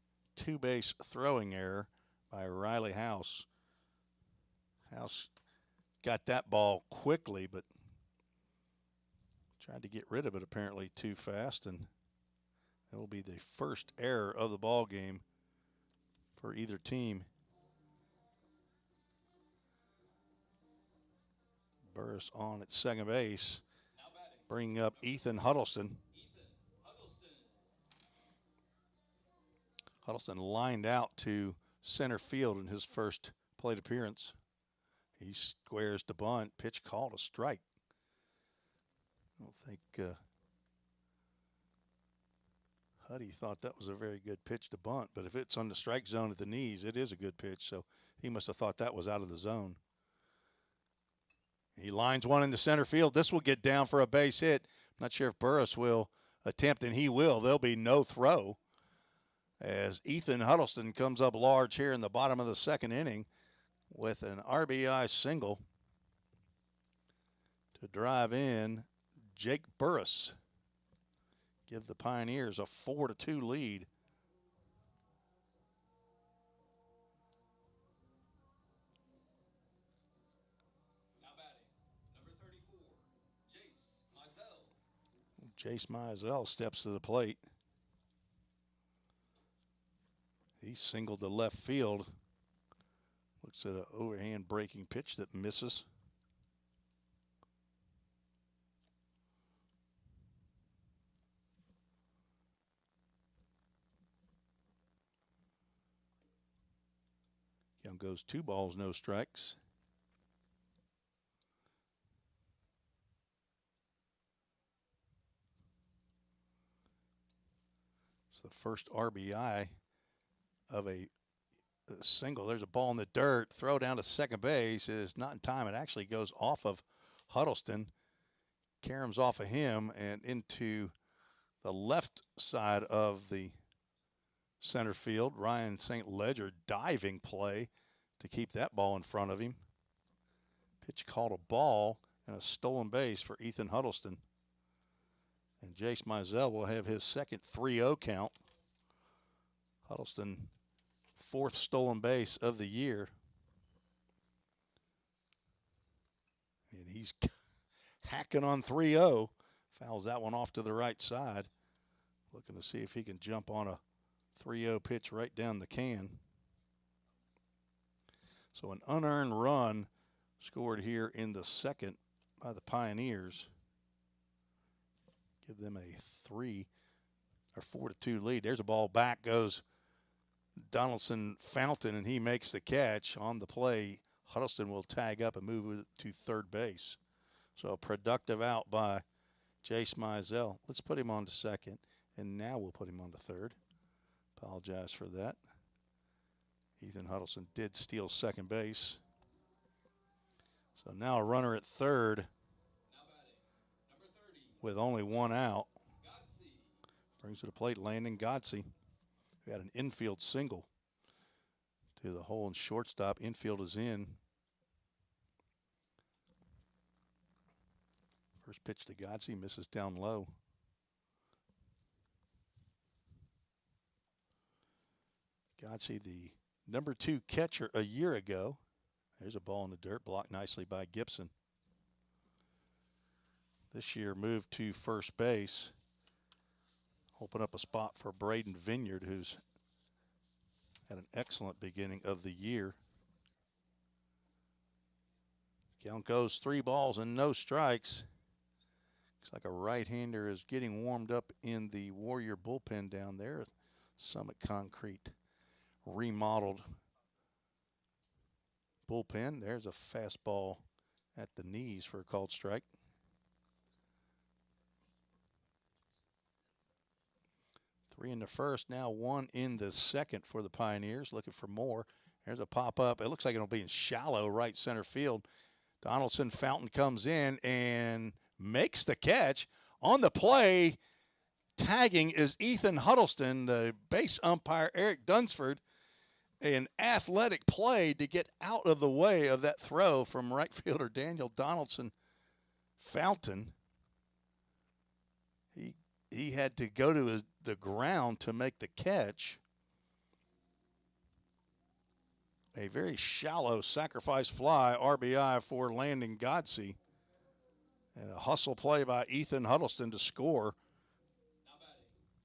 two-base throwing error by Riley House. House got that ball quickly, but tried to get rid of it apparently too fast, and that will be the first error of the ball game for either team. Burris on at second base, bringing up Ethan Huddleston. Huddleston lined out to center field in his first plate appearance. He squares the bunt. Pitch called a strike. I don't think Huddy thought that was a very good pitch to bunt, but if it's on the strike zone at the knees, it is a good pitch, so he must have thought that was out of the zone. He lines one into center field. This will get down for a base hit. I'm not sure if Burris will attempt, and he will. There'll be no throw as Ethan Huddleston comes up large here in the bottom of the second inning with an RBI single to drive in Jake Burris. Give the Pioneers a 4-2 lead. Jace Mizell steps to the plate. He singled to left field. Looks at an overhand breaking pitch that misses. Count goes 2 balls, no strikes. The first RBI of a single. There's a ball in the dirt. Throw down to second base is not in time. It actually goes off of Huddleston. Caroms off of him and into the left side of the center field. Ryan St. Ledger diving play to keep that ball in front of him. Pitch called a ball and a stolen base for Ethan Huddleston. And Jace Mizell will have his second 3-0 count. Huddleston, 4th stolen base of the year. And he's hacking on 3-0. Fouls that one off to the right side. Looking to see if he can jump on a 3-0 pitch right down the can. So an unearned run scored here in the second by the Pioneers. Give them a 4-2 lead. There's a ball back, goes Donaldson Fountain, and he makes the catch on the play. Huddleston will tag up and move to third base. So a productive out by Jace Mizell. Let's put him on to second, and now we'll put him on to third. Apologize for that. Ethan Huddleston did steal second base. So now a runner at third with only 1 out. Brings to the plate Landon Godsey, who had an infield single to the hole in shortstop. Infield is in. First pitch to Godsey, misses down low. Godsey, the number 2 catcher a year ago. There's a ball in the dirt, blocked nicely by Gibson. This year moved to first base. Open up a spot for Braden Vineyard, who's had an excellent beginning of the year. Count goes 3 balls and no strikes. Looks like a right-hander is getting warmed up in the Warrior bullpen down there. Summit Concrete remodeled bullpen. There's a fastball at the knees for a called strike. Three in the first, now 1 in the second for the Pioneers. Looking for more. There's a pop-up. It looks like it'll be in shallow right center field. Donaldson Fountain comes in and makes the catch. On the play, tagging is Ethan Huddleston, the base umpire Eric Dunsford. An athletic play to get out of the way of that throw from right fielder Daniel Donaldson Fountain. He had to go to the ground to make the catch. A very shallow sacrifice fly, RBI for Landon Godsey. And a hustle play by Ethan Huddleston to score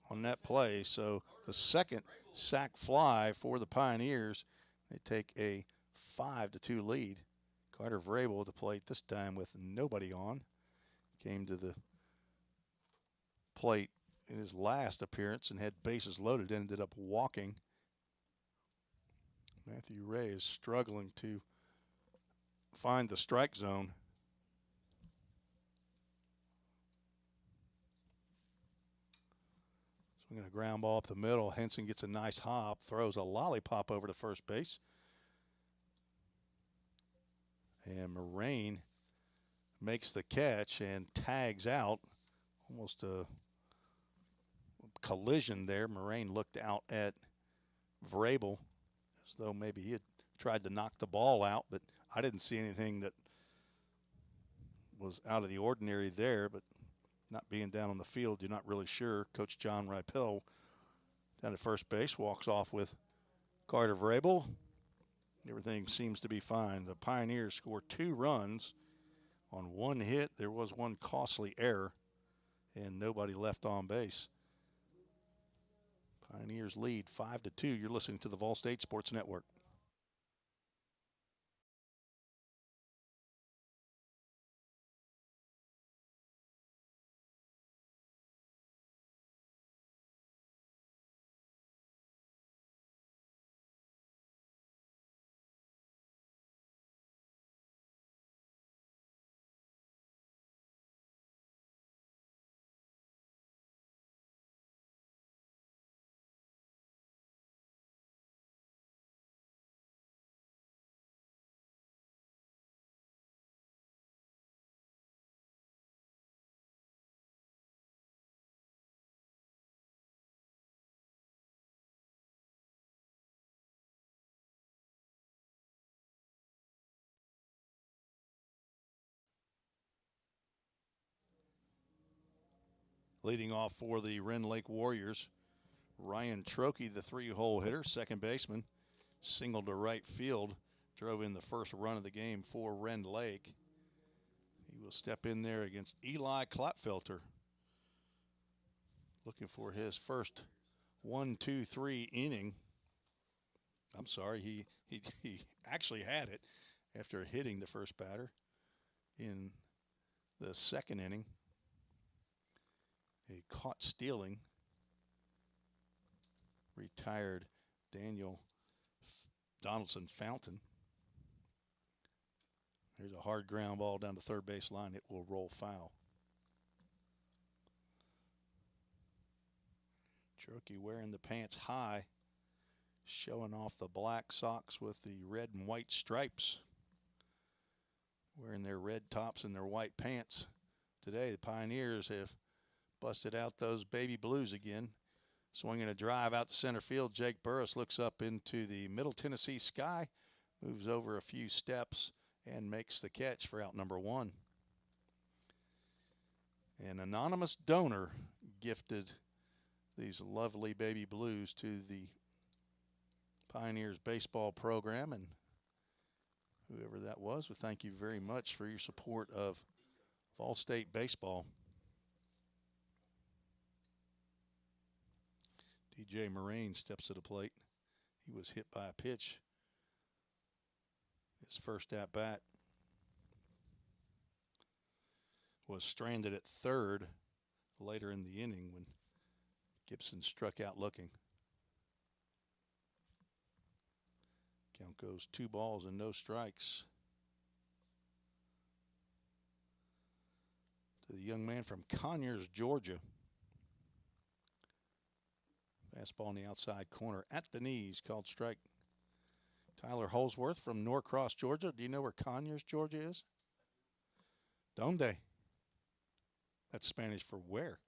on that play. So the second sac fly for the Pioneers. They take a 5-2 lead. Carter Vrabel at the plate this time with nobody on. Came to the plate in his last appearance and had bases loaded. Ended up walking. Matthew Ray is struggling to find the strike zone. Swinging a ground ball up the middle. Henson gets a nice hop, throws a lollipop over to first base. And Moraine makes the catch and tags out. Almost a collision there. Moraine looked out at Vrabel as though maybe he had tried to knock the ball out, but I didn't see anything that was out of the ordinary there. But not being down on the field, you're not really sure. Coach John Ripel down at first base walks off with Carter Vrabel. Everything seems to be fine. The Pioneers score 2 runs on 1 hit. There was 1 costly error and nobody left on base. Pioneers lead 5-2. You're listening to the Vol State Sports Network. Leading off for the Rend Lake Warriors, Ryan Trokey, the 3-hole hitter, second baseman, singled to right field, drove in the first run of the game for Rend Lake. He will step in there against Eli Klopfelter, looking for his first 1-2-3 inning. I'm sorry, he actually had it after hitting the first batter in the second inning. A caught stealing retired Daniel Donaldson Fountain. There's a hard ground ball down the third base line. It will roll foul. Cherokee wearing the pants high, showing off the black socks with the red and white stripes. Wearing their red tops and their white pants. Today, the Pioneers have busted out those baby blues again. Swinging a drive out to center field. Jake Burris looks up into the Middle Tennessee sky, moves over a few steps, and makes the catch for out number 1. An anonymous donor gifted these lovely baby blues to the Pioneers baseball program, and whoever that was, we thank you very much for your support of Vol State baseball. DJ Moraine steps to the plate. He was hit by a pitch. His first at bat was stranded at third later in the inning when Gibson struck out looking. Count goes 2 balls and no strikes to the young man from Conyers, Georgia. Fastball in the outside corner at the knees, called strike. Tyler Holsworth from Norcross, Georgia. Do you know where Conyers, Georgia is? Donde? That's Spanish for where?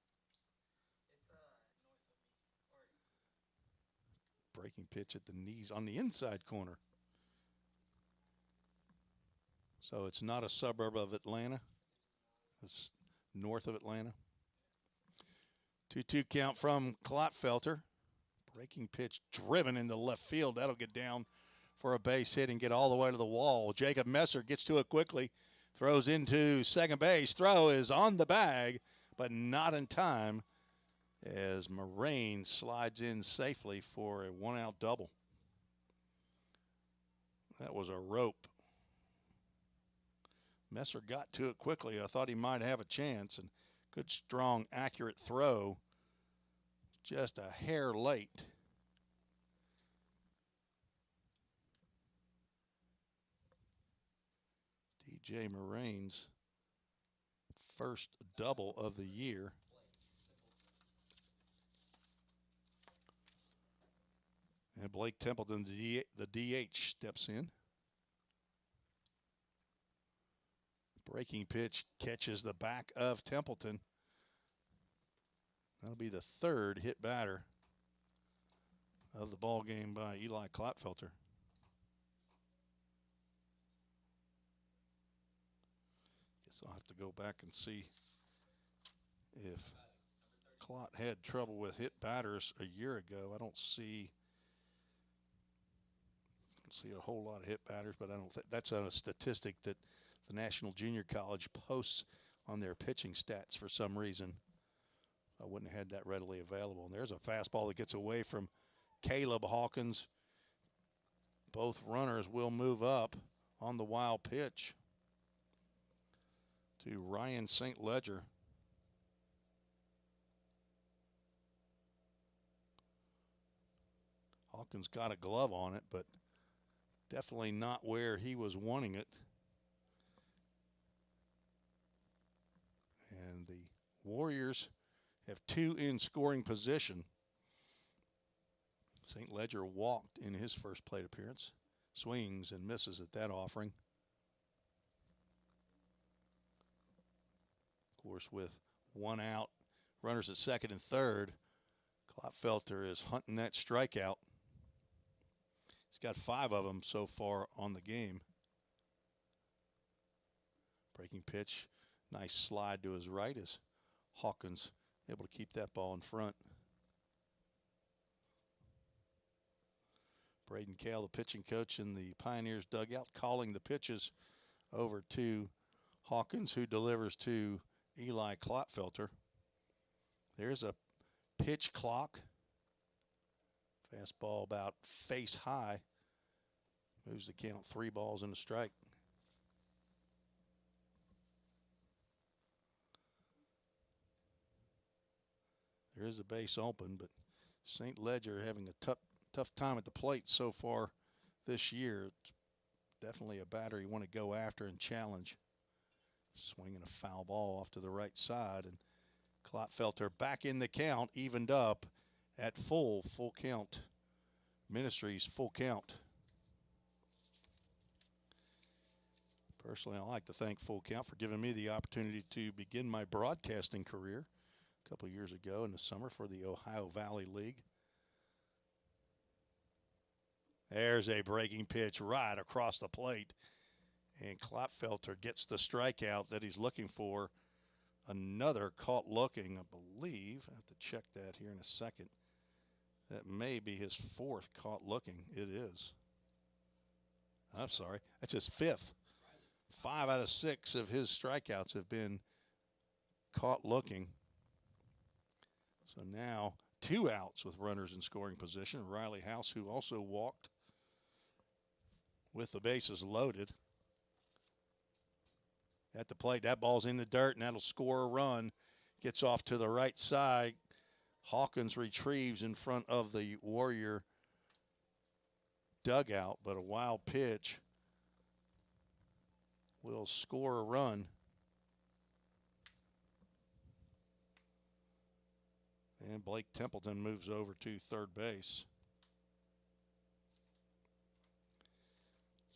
Breaking pitch at the knees on the inside corner. So it's not a suburb of Atlanta. It's north of Atlanta. 2-2 count from Klotfelter. Breaking pitch driven into left field. That'll get down for a base hit and get all the way to the wall. Jacob Messer gets to it quickly, throws into second base. Throw is on the bag, but not in time as Moraine slides in safely for a one-out double. That was a rope. Messer got to it quickly. I thought he might have a chance, and good, strong, accurate throw. Just a hair late. DJ Moraine's first double of the year. And Blake Templeton, the DH, steps in. Breaking pitch catches the back of Templeton. That'll be the third hit batter of the ball game by Eli Klotfelter. Guess I'll have to go back and see if Klot had trouble with hit batters a year ago. I don't see a whole lot of hit batters, but I don't think that's a statistic that the National Junior College posts on their pitching stats for some reason. I wouldn't have had that readily available. And there's a fastball that gets away from Caleb Hawkins. Both runners will move up on the wild pitch to Ryan St. Ledger. Hawkins got a glove on it, but definitely not where he was wanting it. And the Warriors have two in scoring position. St. Ledger walked in his first plate appearance. Swings and misses at that offering. Of course, with one out, runners at second and third, Klotfelter is hunting that strikeout. He's got 5 of them so far on the game. Breaking pitch, nice slide to his right as Hawkins able to keep that ball in front. Braden Cale, the pitching coach in the Pioneers dugout, calling the pitches over to Hawkins, who delivers to Eli Klotfelter. There's a pitch clock. Fastball about face high. Moves the count 3 balls and a strike. There is a base open, but St. Ledger having a tough time at the plate so far this year. It's definitely a batter you want to go after and challenge. Swinging a foul ball off to the right side, and Klotfelter back in the count, evened up at full count. Ministries full count. Personally, I like to thank Full Count for giving me the opportunity to begin my broadcasting career a couple years ago in the summer for the Ohio Valley League. There's a breaking pitch right across the plate, and Klotfelter gets the strikeout that he's looking for. Another caught looking, I believe. I have to check that here in a second. That may be his 4th caught looking. It is. I'm sorry. That's his 5th. 5 out of 6 of his strikeouts have been caught looking. So now 2 outs with runners in scoring position. Riley House, who also walked with the bases loaded. At the plate, that ball's in the dirt, and that'll score a run. Gets off to the right side. Hawkins retrieves in front of the Warrior dugout, but a wild pitch will score a run. And Blake Templeton moves over to third base.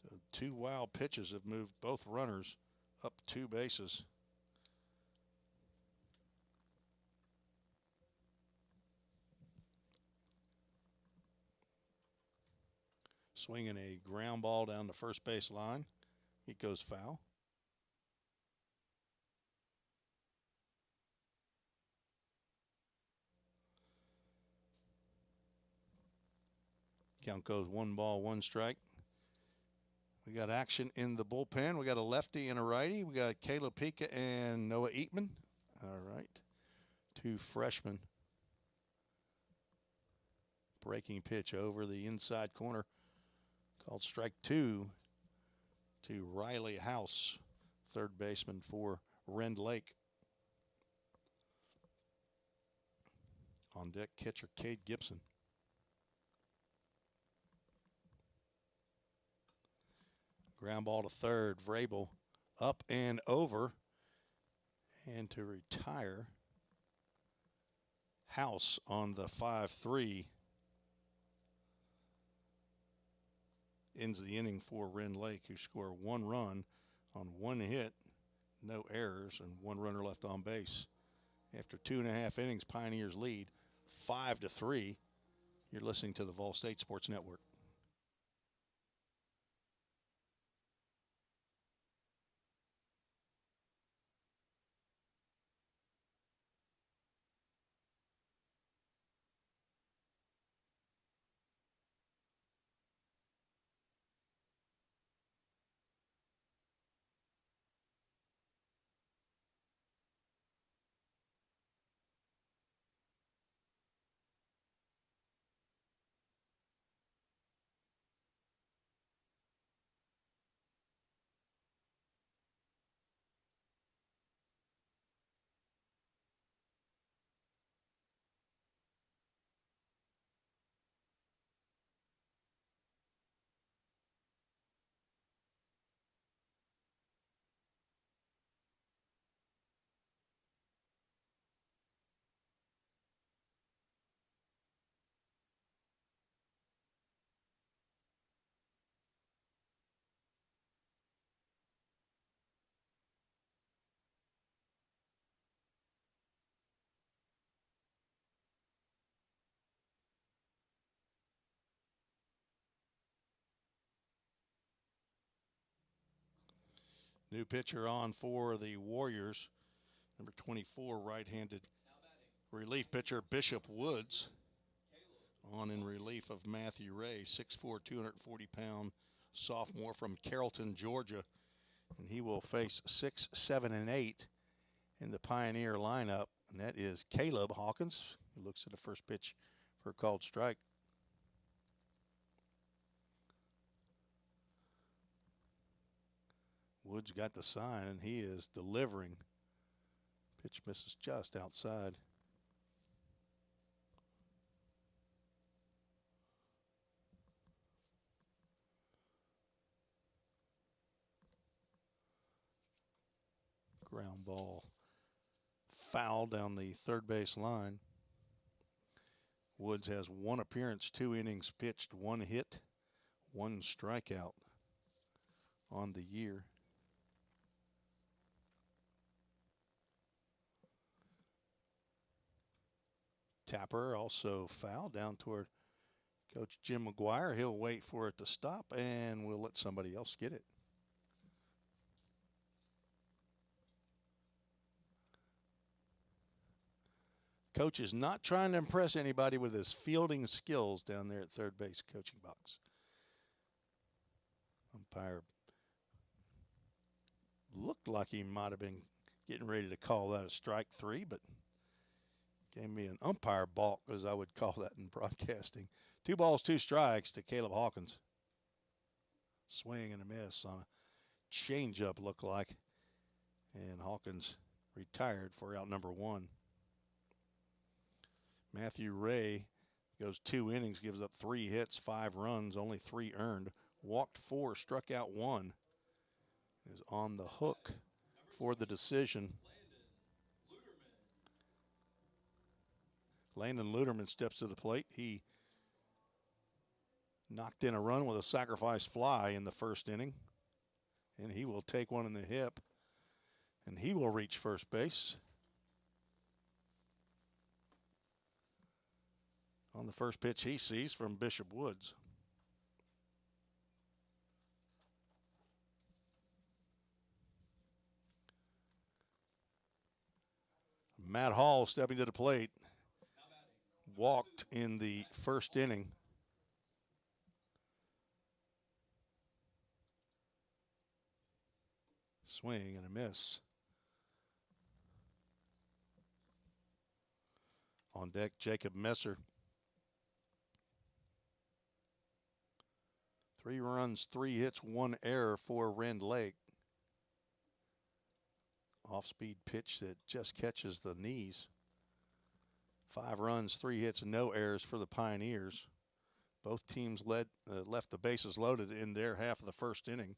So 2 wild pitches have moved both runners up 2 bases. Swinging a ground ball down the first base line. It goes foul. Count goes 1 ball, 1 strike. We got action in the bullpen. We got a lefty and a righty. We got Caleb Pika and Noah Eatman. All right. 2 freshmen. Breaking pitch over the inside corner. Called strike 2 to Riley House, third baseman for Rend Lake. On deck, catcher Cade Gibson. Ground ball to third. Vrabel up and over. And to retire, House on the 5-3. Ends the inning for Rend Lake, who score 1 run on 1 hit, no errors, and 1 runner left on base. After 2.5 innings, Pioneers lead 5-3. You're listening to the Vol State Sports Network. New pitcher on for the Warriors, number 24, right-handed relief pitcher Bishop Woods, on in relief of Matthew Ray, 6'4", 240-pound sophomore from Carrollton, Georgia. And he will face 6, 7, and 8 in the Pioneer lineup, and that is Caleb Hawkins, who looks at the first pitch for a called strike. Woods got the sign, and he is delivering. Pitch misses just outside. Ground ball foul down the third base line. Woods has 1 appearance, 2 innings pitched, 1 hit, 1 strikeout on the year. Tapper also foul down toward Coach Jim McGuire. He'll wait for it to stop, and we'll let somebody else get it. Coach is not trying to impress anybody with his fielding skills down there at third base coaching box. Umpire looked like he might have been getting ready to call that a strike 3, but gave me an umpire balk, as I would call that in broadcasting. 2 balls, 2 strikes to Caleb Hawkins. Swing and a miss on a changeup, looked like. And Hawkins retired for out number 1. Matthew Ray goes 2 innings, gives up 3 hits, 5 runs, only 3 earned. Walked 4, struck out 1. Is on the hook for the decision. Landon Luderman steps to the plate. He knocked in a run with a sacrifice fly in the first inning. And he will take one in the hip. And he will reach first base. On the first pitch he sees from Bishop Woods. Matt Hall stepping to the plate. Walked in the first inning. Swing and a miss. On deck, Jacob Messer. 3 runs, 3 hits, 1 error for Rend Lake. Off-speed pitch that just catches the knees. 5 runs, 3 hits, no errors for the Pioneers. Both teams left the bases loaded in their half of the first inning.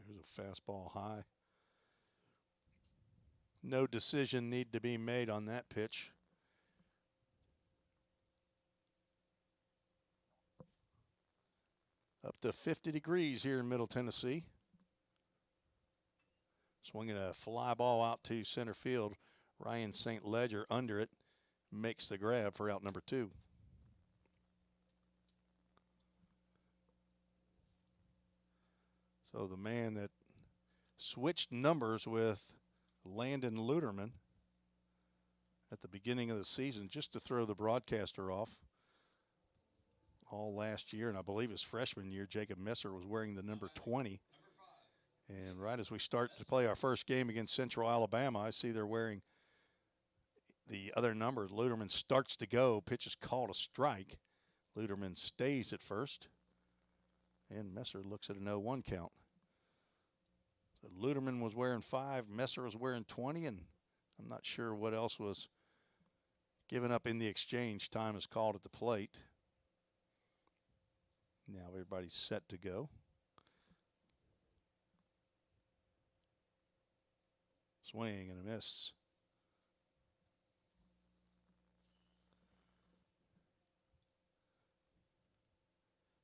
There's a fastball high. No decision need to be made on that pitch. Up to 50 degrees here in Middle Tennessee. Swinging a fly ball out to center field. Ryan St. Ledger under it makes the grab for out number 2. So the man that switched numbers with Landon Luderman at the beginning of the season just to throw the broadcaster off. All last year, and I believe his freshman year, Jacob Messer was wearing the number 20. And right as we start to play our first game against Central Alabama, I see they're wearing the other number. Luderman starts to go. Pitch is called a strike. Luderman stays at first. And Messer looks at an 0-1 count. So Luderman was wearing 5. Messer was wearing 20. And I'm not sure what else was given up in the exchange. Time is called at the plate. Now everybody's set to go. Swing and a miss.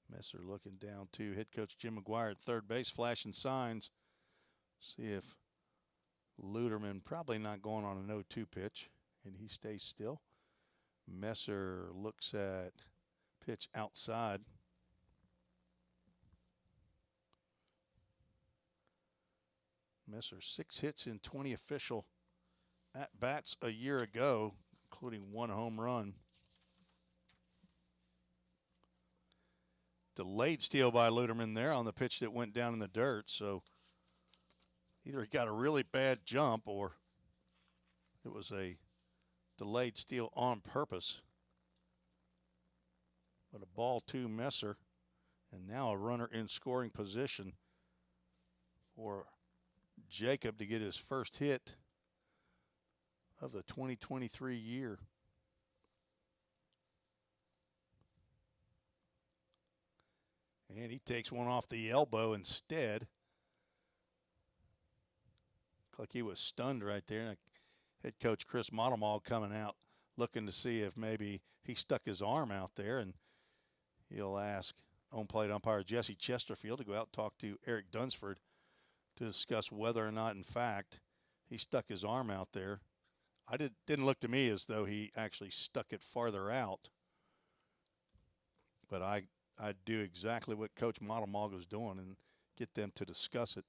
Messer looking down to head coach Jim McGuire at third base, flashing signs. See if Luderman probably not going on an 0-2 pitch, and he stays still. Messer looks at pitch outside. Messer 6 hits in 20 official at-bats a year ago, including 1 home run. Delayed steal by Luderman there on the pitch that went down in the dirt. So either he got a really bad jump or it was a delayed steal on purpose. But a ball to Messer, and now a runner in scoring position for Jacob to get his first hit of the 2023 year. And he takes one off the elbow instead. Looked like he was stunned right there. And head coach Chris Modelmog coming out looking to see if maybe he stuck his arm out there. And he'll ask home plate umpire Jesse Chesterfield to go out and talk to Eric Dunsford to discuss whether or not, in fact, he stuck his arm out there. Didn't look to me as though he actually stuck it farther out. But I'd do exactly what Coach Modelmog was doing and get them to discuss it.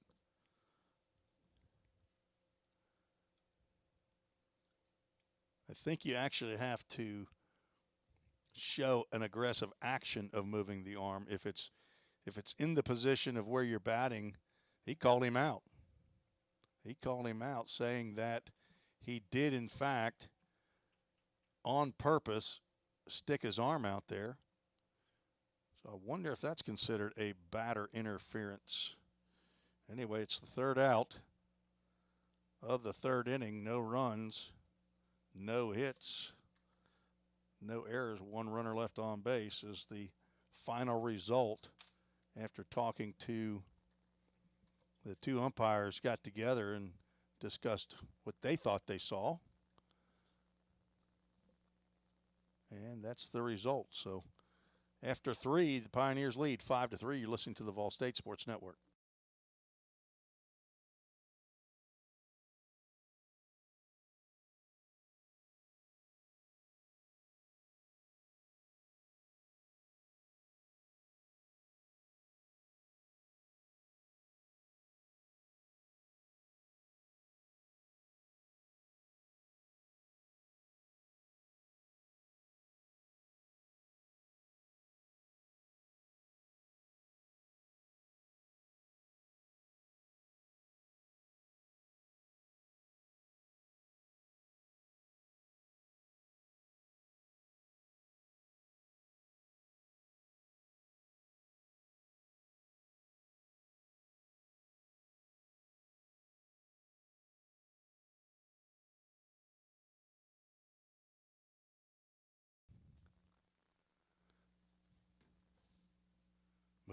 I think you actually have to show an aggressive action of moving the arm. If it's in the position of where you're batting, he called him out. He called him out saying that he did, in fact, on purpose, stick his arm out there. So I wonder if that's considered a batter interference. Anyway, it's the third out of the third inning. No runs, no hits, no errors. 1 runner left on base is the final result after talking to the 2 umpires. Got together and discussed what they thought they saw. And that's the result. So after 3, the Pioneers lead 5-3. You're listening to the Vol State Sports Network.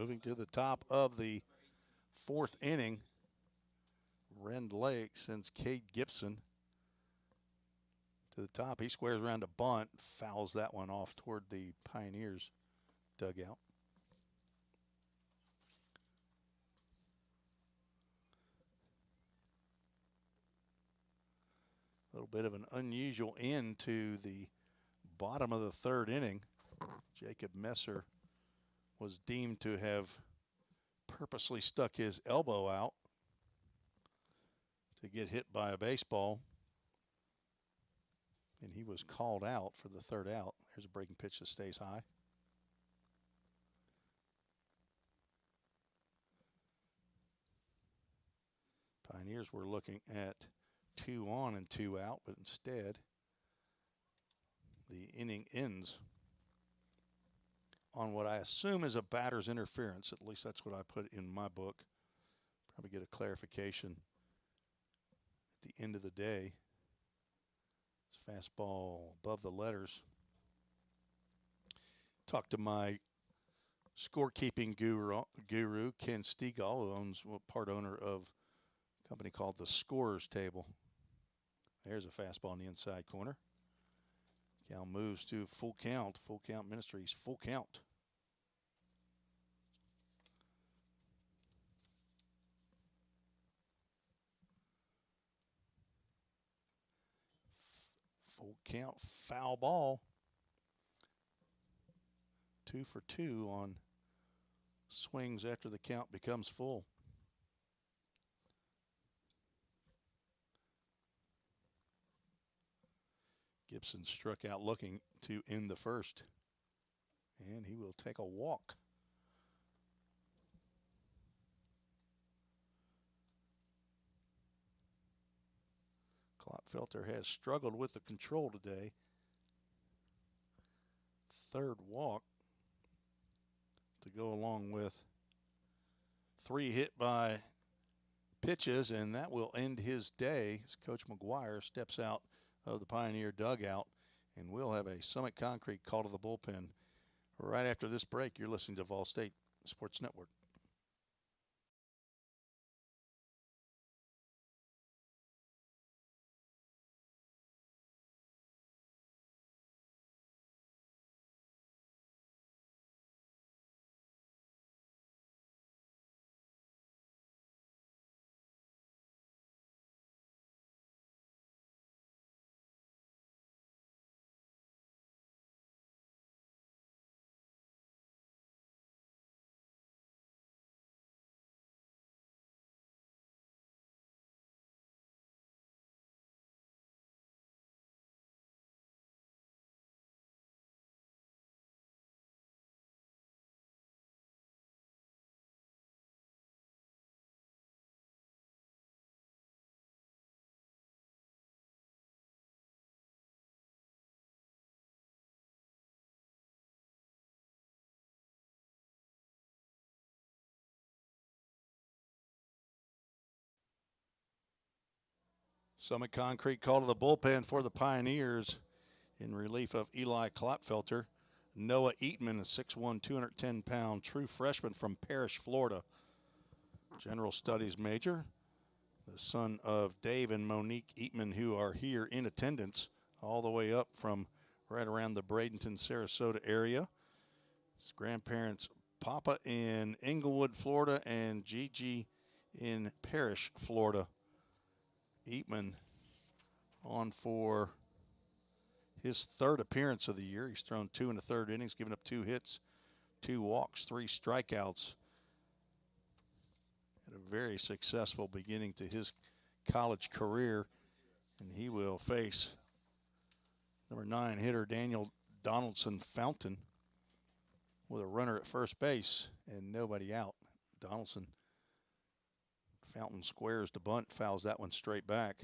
Moving to the top of the fourth inning, Rend Lake sends Cade Gibson to the top. He squares around a bunt, fouls that one off toward the Pioneers dugout. A little bit of an unusual end to the bottom of the third inning. Jacob Messer was deemed to have purposely stuck his elbow out to get hit by a baseball, and he was called out for the third out. There's a breaking pitch that stays high. Pioneers were looking at 2 on and 2 out, but instead the inning ends on what I assume is a batter's interference. At least that's what I put in my book. Probably get a clarification at the end of the day. It's fastball above the letters. Talked to my scorekeeping guru, Ken Stegall, who owns, part owner of a company called the Scorers Table. There's a fastball in the inside corner. Cal moves to full count. Full Count Ministries, full count. Full count, foul ball. 2 for 2 on swings after the count becomes full. Gibson struck out looking to end the first, and he will take a walk. Klopfelter has struggled with the control today. Third walk to go along with 3 hit by pitches, and that will end his day as Coach McGuire steps out of the Pioneer dugout, and we'll have a Summit Concrete call to the bullpen right after this break. You're listening to Vol State Sports Network. Summit Concrete call to the bullpen for the Pioneers in relief of Eli Klopfelter. Noah Eatman, a 6'1", 210-pound true freshman from Parrish, Florida. General Studies major. The son of Dave and Monique Eatman, who are here in attendance all the way up from right around the Bradenton, Sarasota area. His grandparents, Papa in Englewood, Florida, and Gigi in Parrish, Florida. Eatman on for his third appearance of the year. He's thrown 2 in the third innings, given up 2 hits, 2 walks, 3 strikeouts. Had a very successful beginning to his college career, and he will face number 9 hitter Daniel Donaldson Fountain with a runner at first base and nobody out. Donaldson Fountain squares the bunt, fouls that one straight back.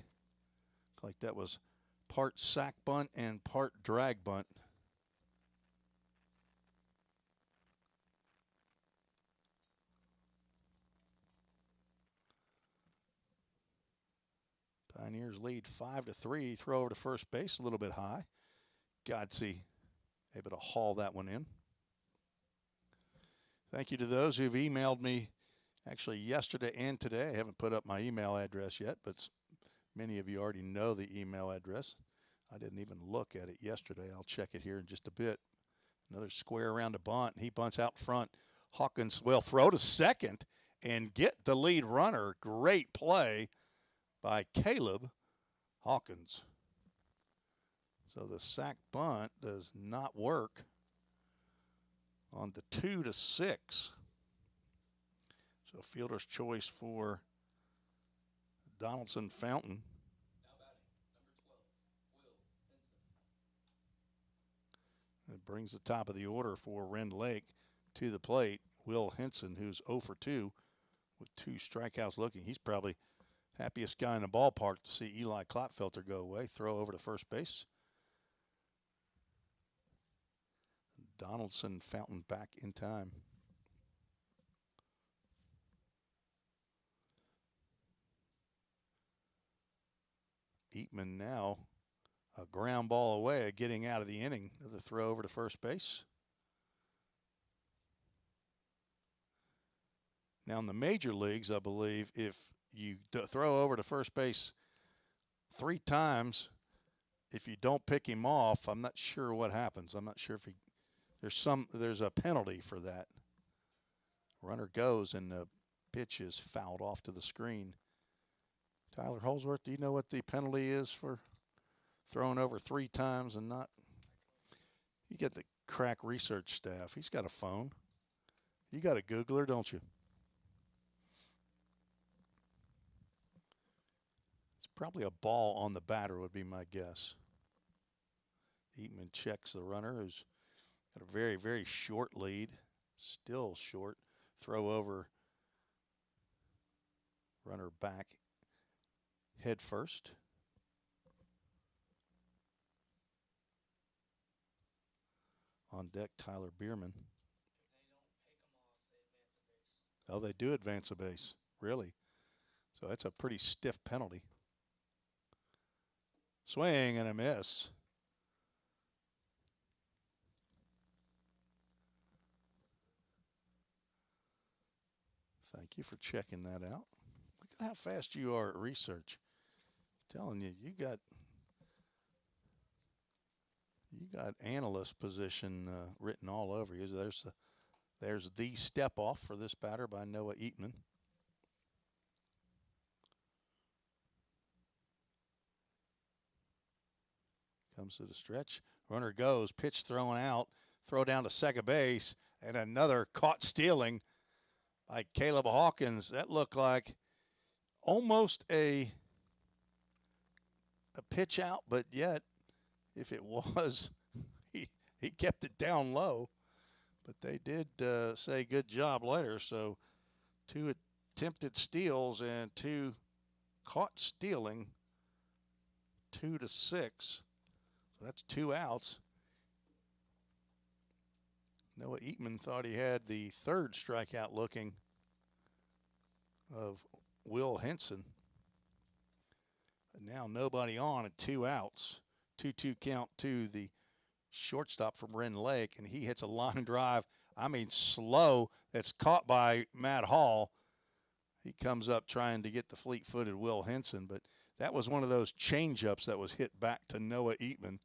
Like that was part sack bunt and part drag bunt. Pioneers lead 5-3. Throw over to first base, a little bit high. Godsey able to haul that one in. Thank you to those who've emailed me actually yesterday and today. I haven't put up my email address yet, but many of you already know the email address. I didn't even look at it yesterday. I'll check it here in just a bit. Another square around a bunt. He bunts out front. Hawkins will throw to second and get the lead runner. Great play by Caleb Hawkins. So the sac bunt does not work on the 2-6. So fielder's choice for Donaldson Fountain. It brings the top of the order for Rend Lake to the plate. Will Henson, who's 0 for 2 with 2 strikeouts looking. He's probably happiest guy in the ballpark to see Eli Klopfelter go away. Throw over to first base. Donaldson Fountain back in time. Eatman now a ground ball away, getting out of the inning. The throw over to first base. Now in the major leagues, I believe if you throw over to first base 3 times, if you don't pick him off, I'm not sure what happens. I'm not sure if there's a penalty for that. Runner goes and the pitch is fouled off to the screen. Tyler Holsworth, do you know what the penalty is for throwing over 3 times and not? You get the crack research staff. He's got a phone. You got a Googler, don't you? It's probably a ball on the batter would be my guess. Eatman checks the runner, who's got a very, very short lead. Still short. Throw over. Runner back head first. On deck, Tyler Bierman. Oh, they do advance a base. Really? So that's a pretty stiff penalty. Swing and a miss. Thank you for checking that out. Look at how fast you are at research. I'm telling you, you got analyst position written all over you. There's the step off for this batter by Noah Eatman. Comes to the stretch. Runner goes. Pitch thrown out. Throw down to second base. And another caught stealing by Caleb Hawkins. That looked like almost a pitch out, but yet if it was, he kept it down low. But they did say good job later. So 2 attempted steals and 2 caught stealing. 2-6. So that's 2 outs. Noah Eatman thought he had the 3rd strikeout looking of Will Henson. But now nobody on at 2 outs. 2-2 count to the shortstop from Rend Lake, and he hits a line drive. I mean, slow. That's caught by Matt Hall. He comes up trying to get the fleet-footed Will Henson, but that was one of those change-ups that was hit back to Noah Eatman.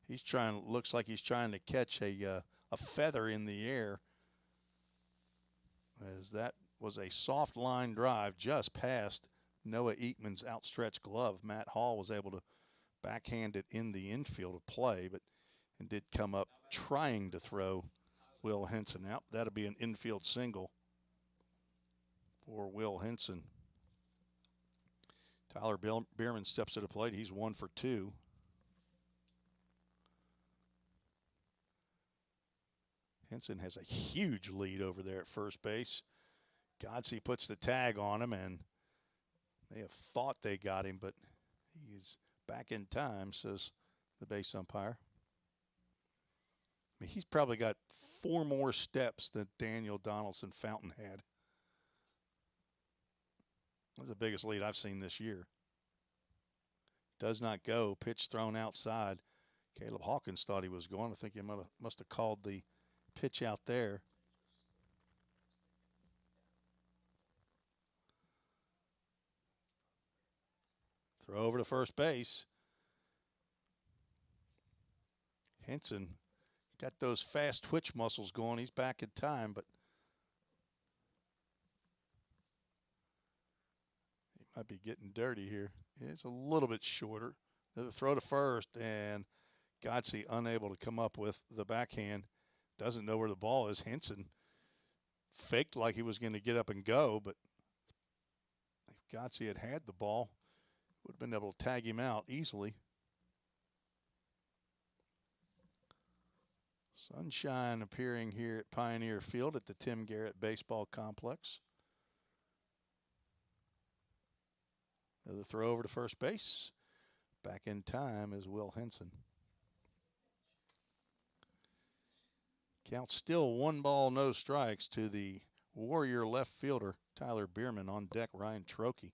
Looks like he's trying to catch a feather in the air, as that was a soft line drive just past Noah Eatman's outstretched glove. Matt Hall was able to backhand it in the infield of play, but and did come up trying to throw Will Henson out. That'll be an infield single for Will Henson. Tyler Bierman steps to the plate. He's 1 for 2. Henson has a huge lead over there at first base. Godsey puts the tag on him, and they have thought they got him, but he is back in time, says the base umpire. I mean, he's probably got 4 more steps than Daniel Donaldson Fountain had. That's the biggest lead I've seen this year. Does not go. Pitch thrown outside. Caleb Hawkins thought he was going. I think he must have called the pitch out there. Throw over to first base. Henson got those fast twitch muscles going. He's back in time, but he might be getting dirty here. It's a little bit shorter. The throw to first, and Godsey unable to come up with the backhand. Doesn't know where the ball is. Henson faked like he was going to get up and go, but if Godsey had the ball, would have been able to tag him out easily. Sunshine appearing here at Pioneer Field at the Tim Garrett Baseball Complex. The throw over to first base. Back in time is Will Henson. Count still 1 ball, no strikes to the Warrior left fielder, Tyler Bierman. On deck, Ryan Trokey.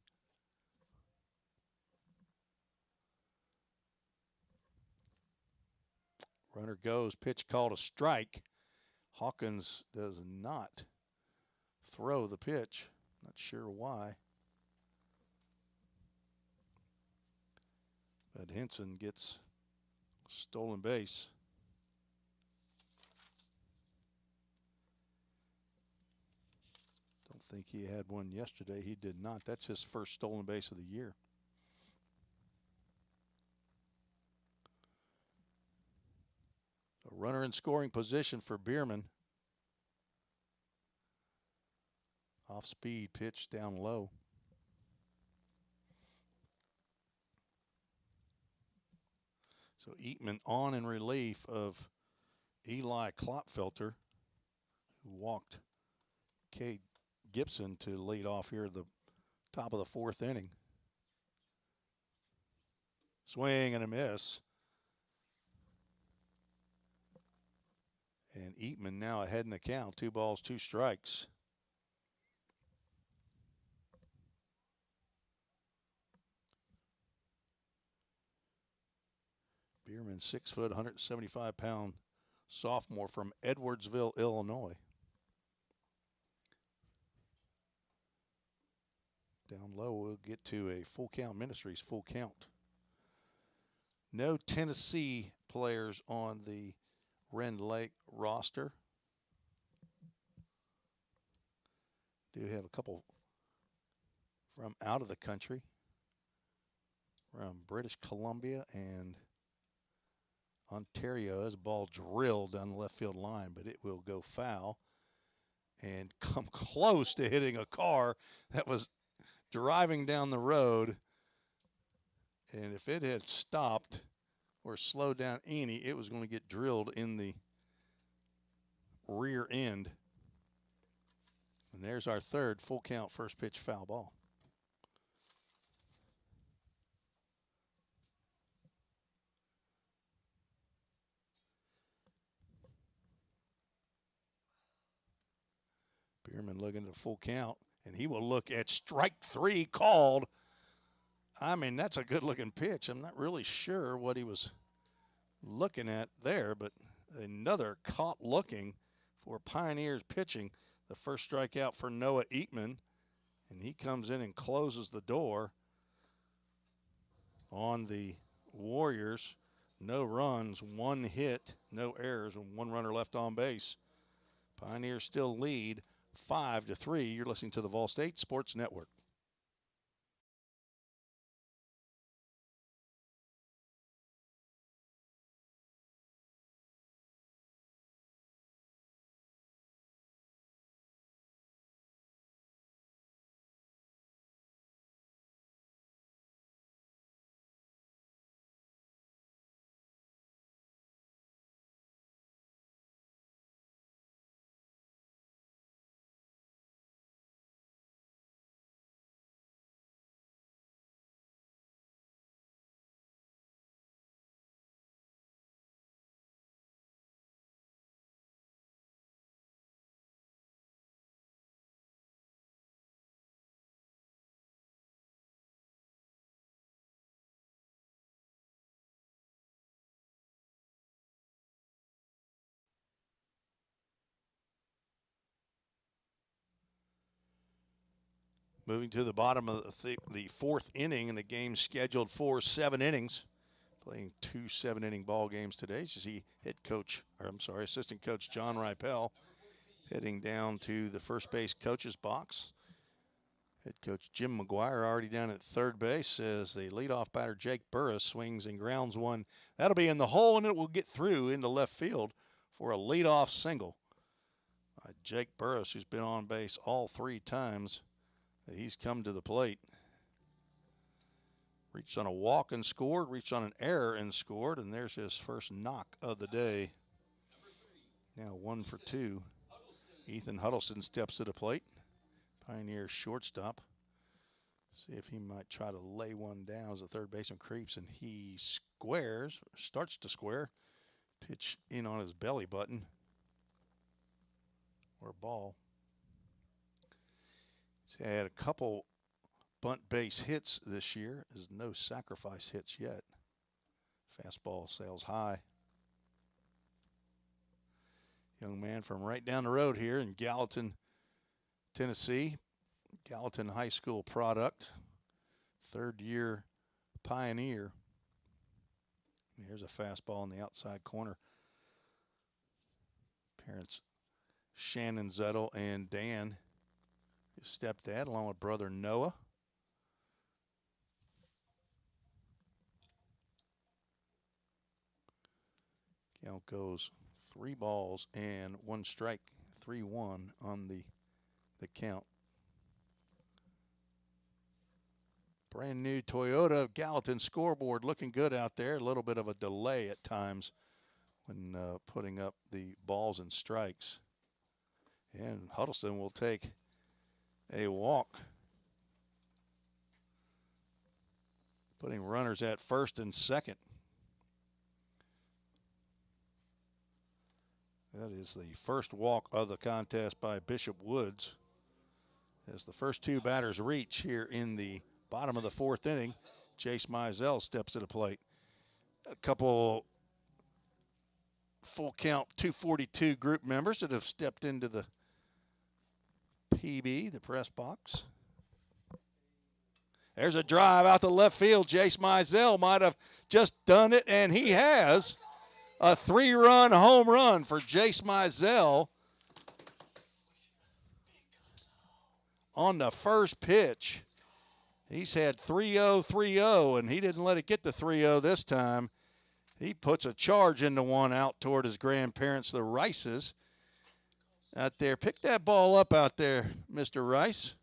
Runner goes, pitch called a strike. Hawkins does not throw the pitch. Not sure why. But Henson gets stolen base. Don't think he had one yesterday. He did not. That's his first stolen base of the year. A runner in scoring position for Bierman. Off speed pitch down low. So Eatman on in relief of Eli Klopfelter, who walked Cade Gibson to lead off here at the top of the 4th inning. Swing and a miss. And Eatman now ahead in the count. 2 balls, 2 strikes. Bierman, 6 foot, 175-pound sophomore from Edwardsville, Illinois. Down low, we'll get to a Full Count Ministries full count. No Tennessee players on the Rend Lake roster. Do have a couple from out of the country, from British Columbia and Ontario. As a ball drilled down the left field line, but it will go foul and come close to hitting a car that was driving down the road. And if it had stopped or slowed down any, it was going to get drilled in the rear end. And there's our third full count first pitch foul ball. Bierman looking at a full count, and he will look at strike 3 called. I mean, that's a good-looking pitch. I'm not really sure what he was looking at there, but another caught looking for Pioneers pitching. The first strikeout for Noah Eatman, and he comes in and closes the door on the Warriors. No runs, 1 hit, no errors, and 1 runner left on base. Pioneers still lead 5-3. You're listening to the Vol State Sports Network. Moving to the bottom of the fourth inning, and the game scheduled for 7 innings. Playing 2 7-inning ball games today. As you see assistant coach John Ripel heading down to the first base coach's box. Head coach Jim McGuire already down at third base as the leadoff batter Jake Burris swings and grounds one. That'll be in the hole, and it will get through into left field for a leadoff single. Jake Burris, who's been on base all 3 times that he's come to the plate. Reached on a walk and scored, reached on an error and scored, and there's his first knock of the day. Now 1 for 2. Ethan Huddleston steps to the plate. Pioneer shortstop. See if he might try to lay one down as the third baseman creeps, and he starts to square. Pitch in on his belly button. Or ball. See, I had a couple bunt base hits this year. There's no sacrifice hits yet. Fastball sails high. Young man from right down the road here in Gallatin, Tennessee. Gallatin High School product. 3rd year Pioneer. And here's a fastball in the outside corner. Parents Shannon Zettel and Dan, his stepdad, along with brother Noah. Count goes 3 balls and 1 strike, 3-1 on the count. Brand new Toyota Gallatin scoreboard looking good out there. A little bit of a delay at times when putting up the balls and strikes. And Huddleston will take a walk, putting runners at first and second. That is the first walk of the contest by Bishop Woods. As the first 2 batters reach here in the bottom of the 4th inning, Jace Mizell steps to the plate. A couple full count 242 group members that have stepped into the PB, the press box. There's a drive out to left field. Jace Mizell might have just done it, and he has. A 3-run home run for Jace Mizell on the first pitch. He's had 3-0, 3-0, and he didn't let it get to 3-0 this time. He puts a charge into one out toward his grandparents, the Rices, out there. Pick that ball up out there, Mr. Rice.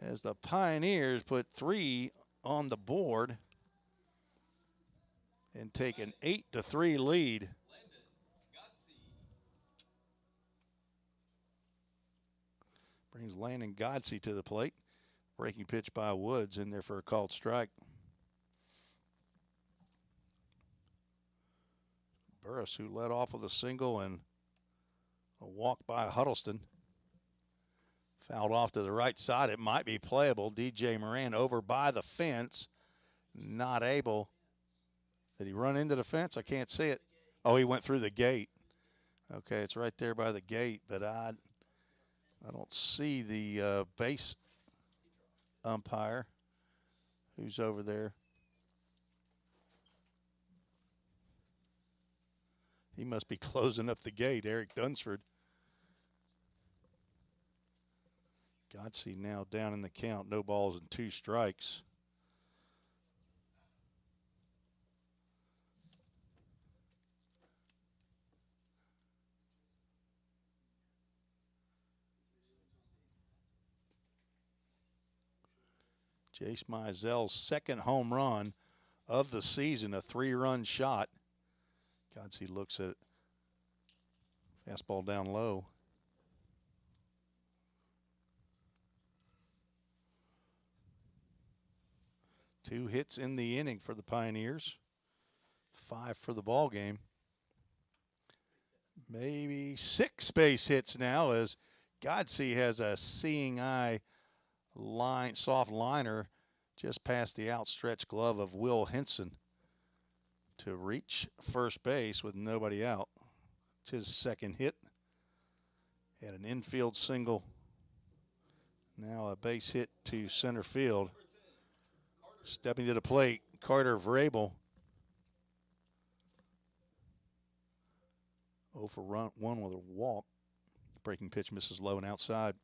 As the Pioneers put 3 on the board and take an 8-3 lead. Brings Landon Godsey to the plate. Breaking pitch by Woods in there for a called strike. Burris, who led off with a single and a walk by Huddleston. Fouled off to the right side. It might be playable. DJ Moran over by the fence. Not able. Did he run into the fence? I can't see it. Oh, he went through the gate. Okay, it's right there by the gate, but I don't see the base umpire who's over there. He must be closing up the gate, Eric Dunsford. Godsey now down in the count. No balls and 2 strikes. Jace Mizell's second home run of the season, a 3-run shot. Godsey looks at it. Fastball down low. Two hits in the inning for the Pioneers. 5 for the ball game. Maybe 6 base hits now as Godsey has a seeing eye soft liner just past the outstretched glove of Will Henson to reach first base with nobody out. It's his second hit. Had an infield single. Now a base hit to center field. Stepping to the plate, Carter Vrabel. 0 for 1 with a walk. Breaking pitch misses low and outside.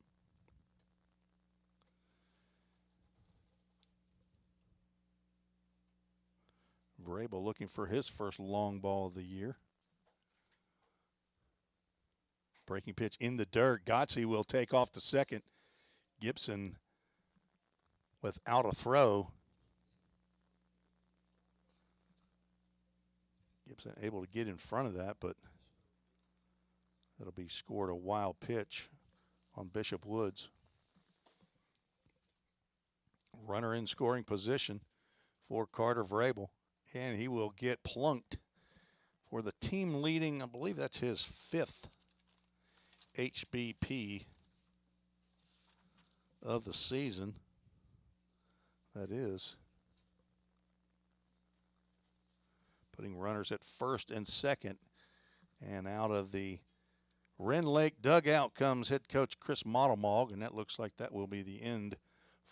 Vrabel looking for his first long ball of the year. Breaking pitch in the dirt. Gotze will take off to second. Gibson without a throw. Gibson able to get in front of that, but it'll be scored a wild pitch on Bishop Woods. Runner in scoring position for Carter Vrabel, and he will get plunked for the team leading, I believe that's his 5th HBP of the season. That is. Putting runners at first and second. And out of the Rend Lake dugout comes head coach Chris Modelmog, and that looks like that will be the end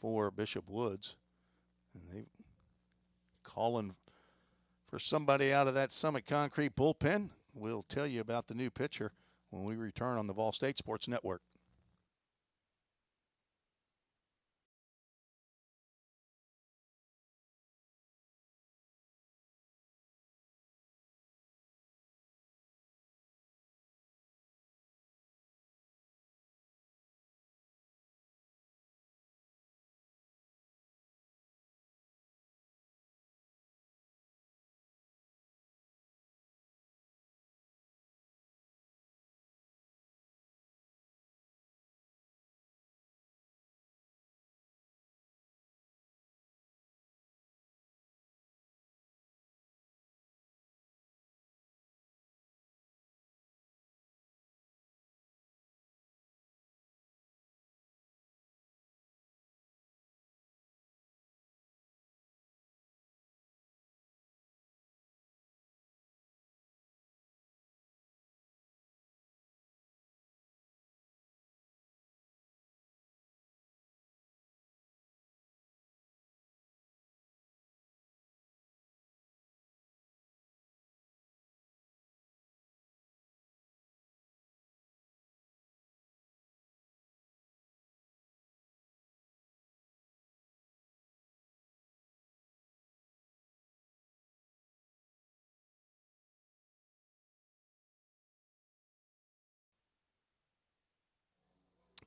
for Bishop Woods. And they calling for somebody out of that Summit Concrete bullpen. We'll tell you about the new pitcher when we return on the Vol State Sports Network.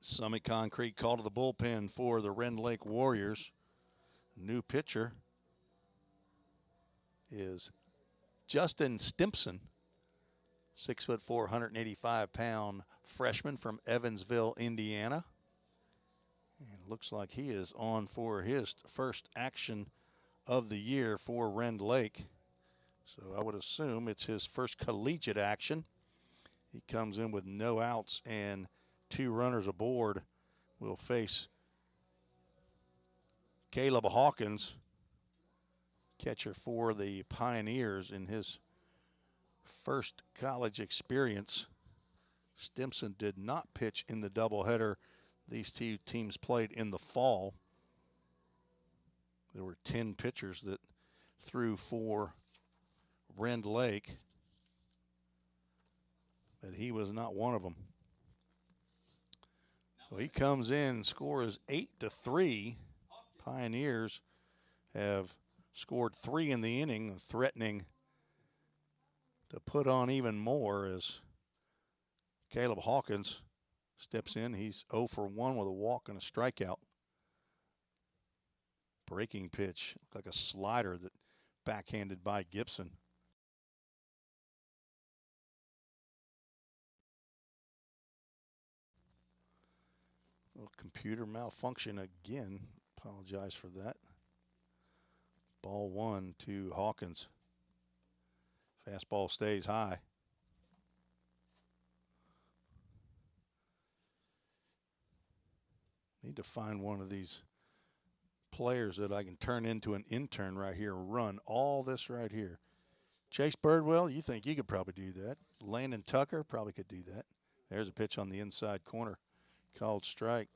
Summit Concrete call to the bullpen for the Rend Lake Warriors. New pitcher is Justin Stimpson, 6'4", 185-pound freshman from Evansville, Indiana. And looks like he is on for his first action of the year for Rend Lake. So I would assume it's his first collegiate action. He comes in with no outs and 2 runners aboard. Will face Caleb Hawkins, catcher for the Pioneers in his first college experience. Stimpson did not pitch in the doubleheader these 2 teams played in the fall. There were 10 pitchers that threw for Rend Lake, but he was not one of them. So he comes in, scores 8-3. Pioneers have scored 3 in the inning, threatening to put on even more as Caleb Hawkins steps in. He's 0 for 1 with a walk and a strikeout. Breaking pitch, like a slider that backhanded by Gibson. Little computer malfunction again. Apologize for that. Ball 1 to Hawkins. Fastball stays high. Need to find one of these players that I can turn into an intern right here and run all this right here. Chase Birdwell, you think you could probably do that. Landon Tucker probably could do that. There's a pitch on the inside corner. Called strike.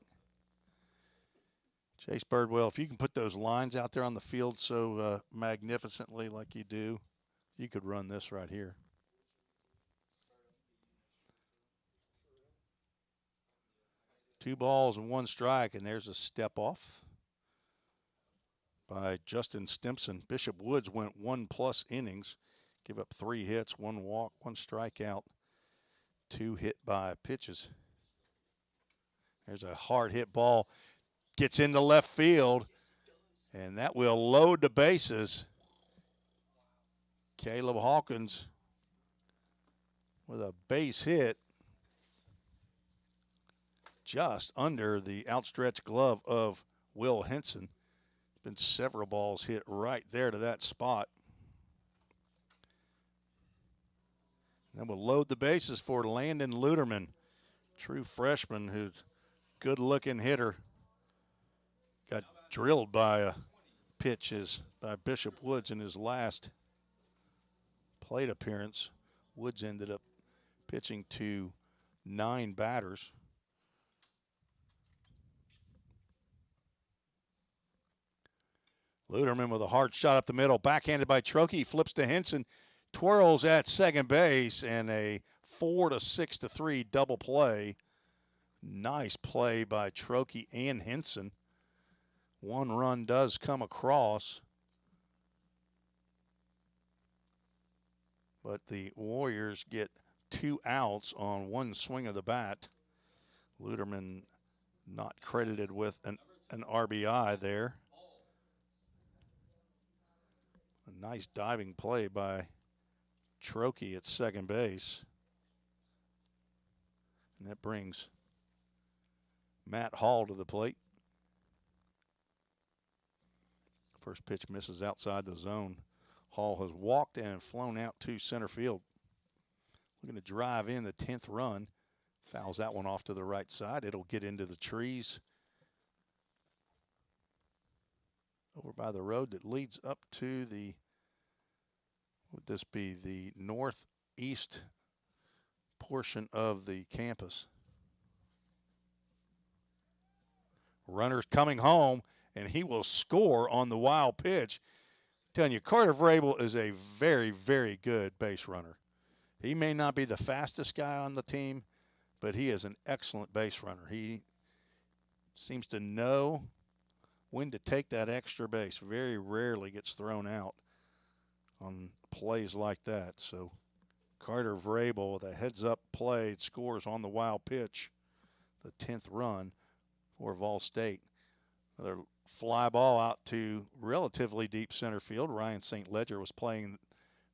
Chase Birdwell, if you can put those lines out there on the field so magnificently like you do, you could run this right here. Two balls and one strike, and there's a step off by Justin Stimpson. Bishop Woods went 1+ innings, give up 3 hits, 1 walk, 1 strikeout, 2 hit by pitches. There's a hard hit ball, gets into left field, and that will load the bases. Caleb Hawkins with a base hit just under the outstretched glove of Will Henson. Been several balls hit right there to that spot. Then we'll load the bases for Landon Luderman, true freshman who's good-looking hitter. Got drilled by a pitch by Bishop Woods in his last plate appearance. Woods ended up pitching to 9 batters. Luderman with a hard shot up the middle, backhanded by Trokey, flips to Henson, twirls at second base, and a 4-6-3 double play. Nice play by Trokey and Henson. 1 run does come across, but the Warriors get 2 outs on 1 swing of the bat. Luderman not credited with an RBI there. A nice diving play by Trokey at second base. And that brings Matt Hall to the plate. First pitch misses outside the zone. Hall has walked and flown out to center field. Looking to drive in the 10th run. Fouls that one off to the right side. It'll get into the trees over by the road that leads up to the, would this be the northeast portion of the campus. Runner's coming home, and he will score on the wild pitch. I'm telling you, Carter Vrabel is a very, very good base runner. He may not be the fastest guy on the team, but he is an excellent base runner. He seems to know when to take that extra base. Very rarely gets thrown out on plays like that. So Carter Vrabel with a heads-up play scores on the wild pitch, the 10th run for Vol State. Another fly ball out to relatively deep center field. Ryan St. Ledger was playing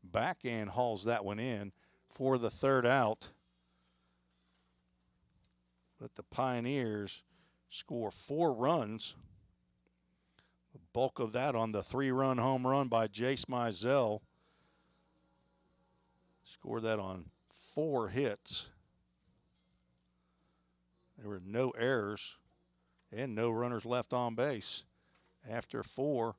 back and hauls that one in for the 3rd out. But the Pioneers score 4 runs. The bulk of that on the 3-run home run by Jace Mizell. Scored that on 4 hits. There were no errors and no runners left on base after 4.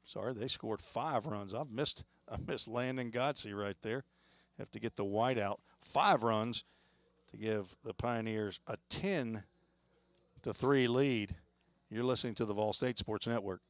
Sorry, they scored 5 runs. I missed Landon Godsey right there. Have to get the white out. 5 runs to give the Pioneers a 10-3 lead. You're listening to the Vol State Sports Network.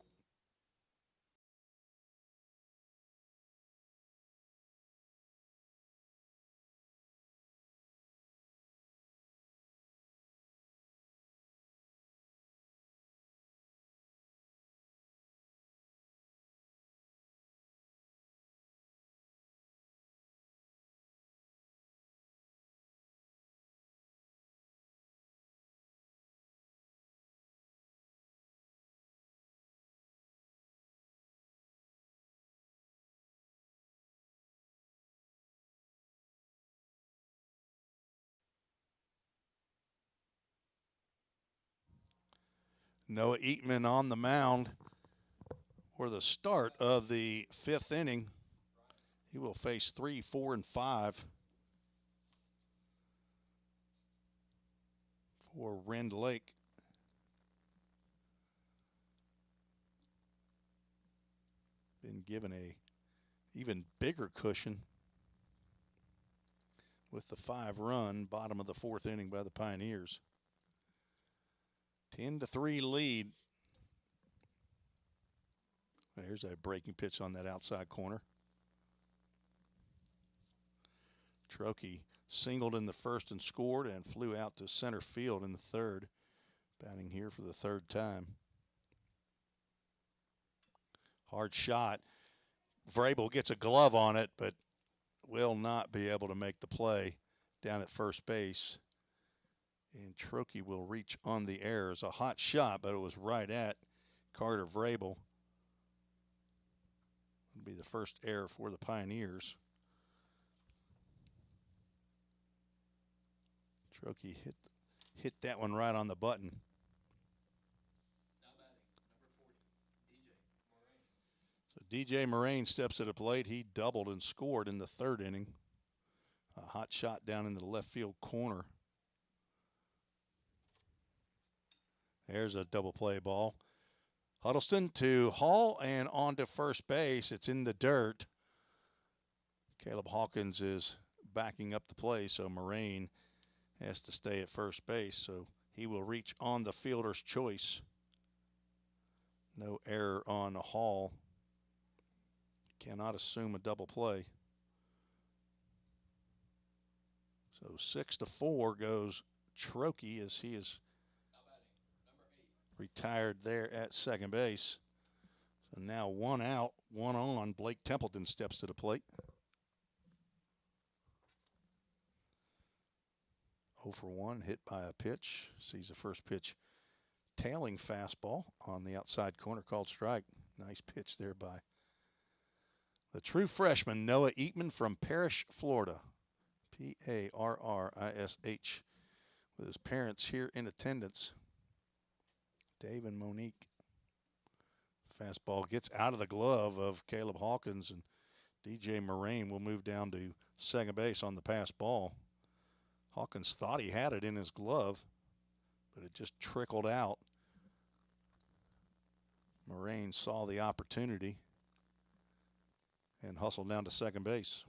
Noah Eatman on the mound for the start of the 5th inning. He will face 3, 4, and 5 for Rend Lake. Been given a even bigger cushion with the 5-run bottom of the 4th inning by the Pioneers. 10-3 lead. There's a breaking pitch on that outside corner. Trokey singled in the 1st and scored and flew out to center field in the 3rd. Batting here for the 3rd time. Hard shot. Vrabel gets a glove on it, but will not be able to make the play down at first base. And Trokey will reach on the air. It's a hot shot, but it was right at Carter Vrabel. It'll be the first error for the Pioneers. Trokey hit that one right on the button. Now batting, number 40, DJ Moraine steps to the plate. He doubled and scored in the 3rd inning. A hot shot down in the left field corner. There's a double play ball. Huddleston to Hall and on to first base. It's in the dirt. Caleb Hawkins is backing up the play, so Moraine has to stay at first base. So he will reach on the fielder's choice. No error on Hall. Cannot assume a double play. So 6-4 goes Trokey as he is retired there at second base. So now 1 out, 1 on. Blake Templeton steps to the plate. 0 for 1, hit by a pitch. Sees the first pitch tailing fastball on the outside corner, called strike. Nice pitch there by the true freshman, Noah Eatman from Parrish, Florida. P-A-R-R-I-S-H. With his parents here in attendance, Dave and Monique. Fastball gets out of the glove of Caleb Hawkins, and DJ Moraine will move down to second base on the pass ball. Hawkins thought he had it in his glove, but it just trickled out. Moraine saw the opportunity and hustled down to second base.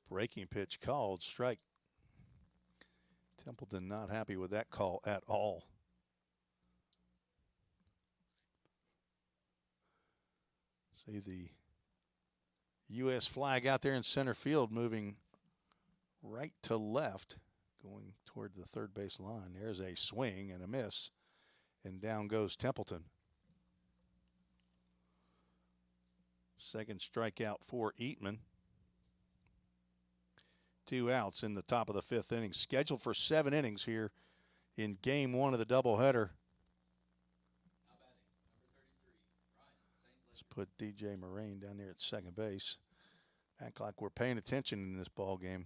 Breaking pitch called, strike. Templeton not happy with that call at all. See the U.S. flag out there in center field, moving right to left, going toward the third base line. There's a swing and a miss, and down goes Templeton. Second strikeout for Eatman. 2 outs in the top of the 5th inning. Scheduled for 7 innings here in game 1 of the doubleheader. Let's put DJ Moraine down there at second base. Act like we're paying attention in this ball game.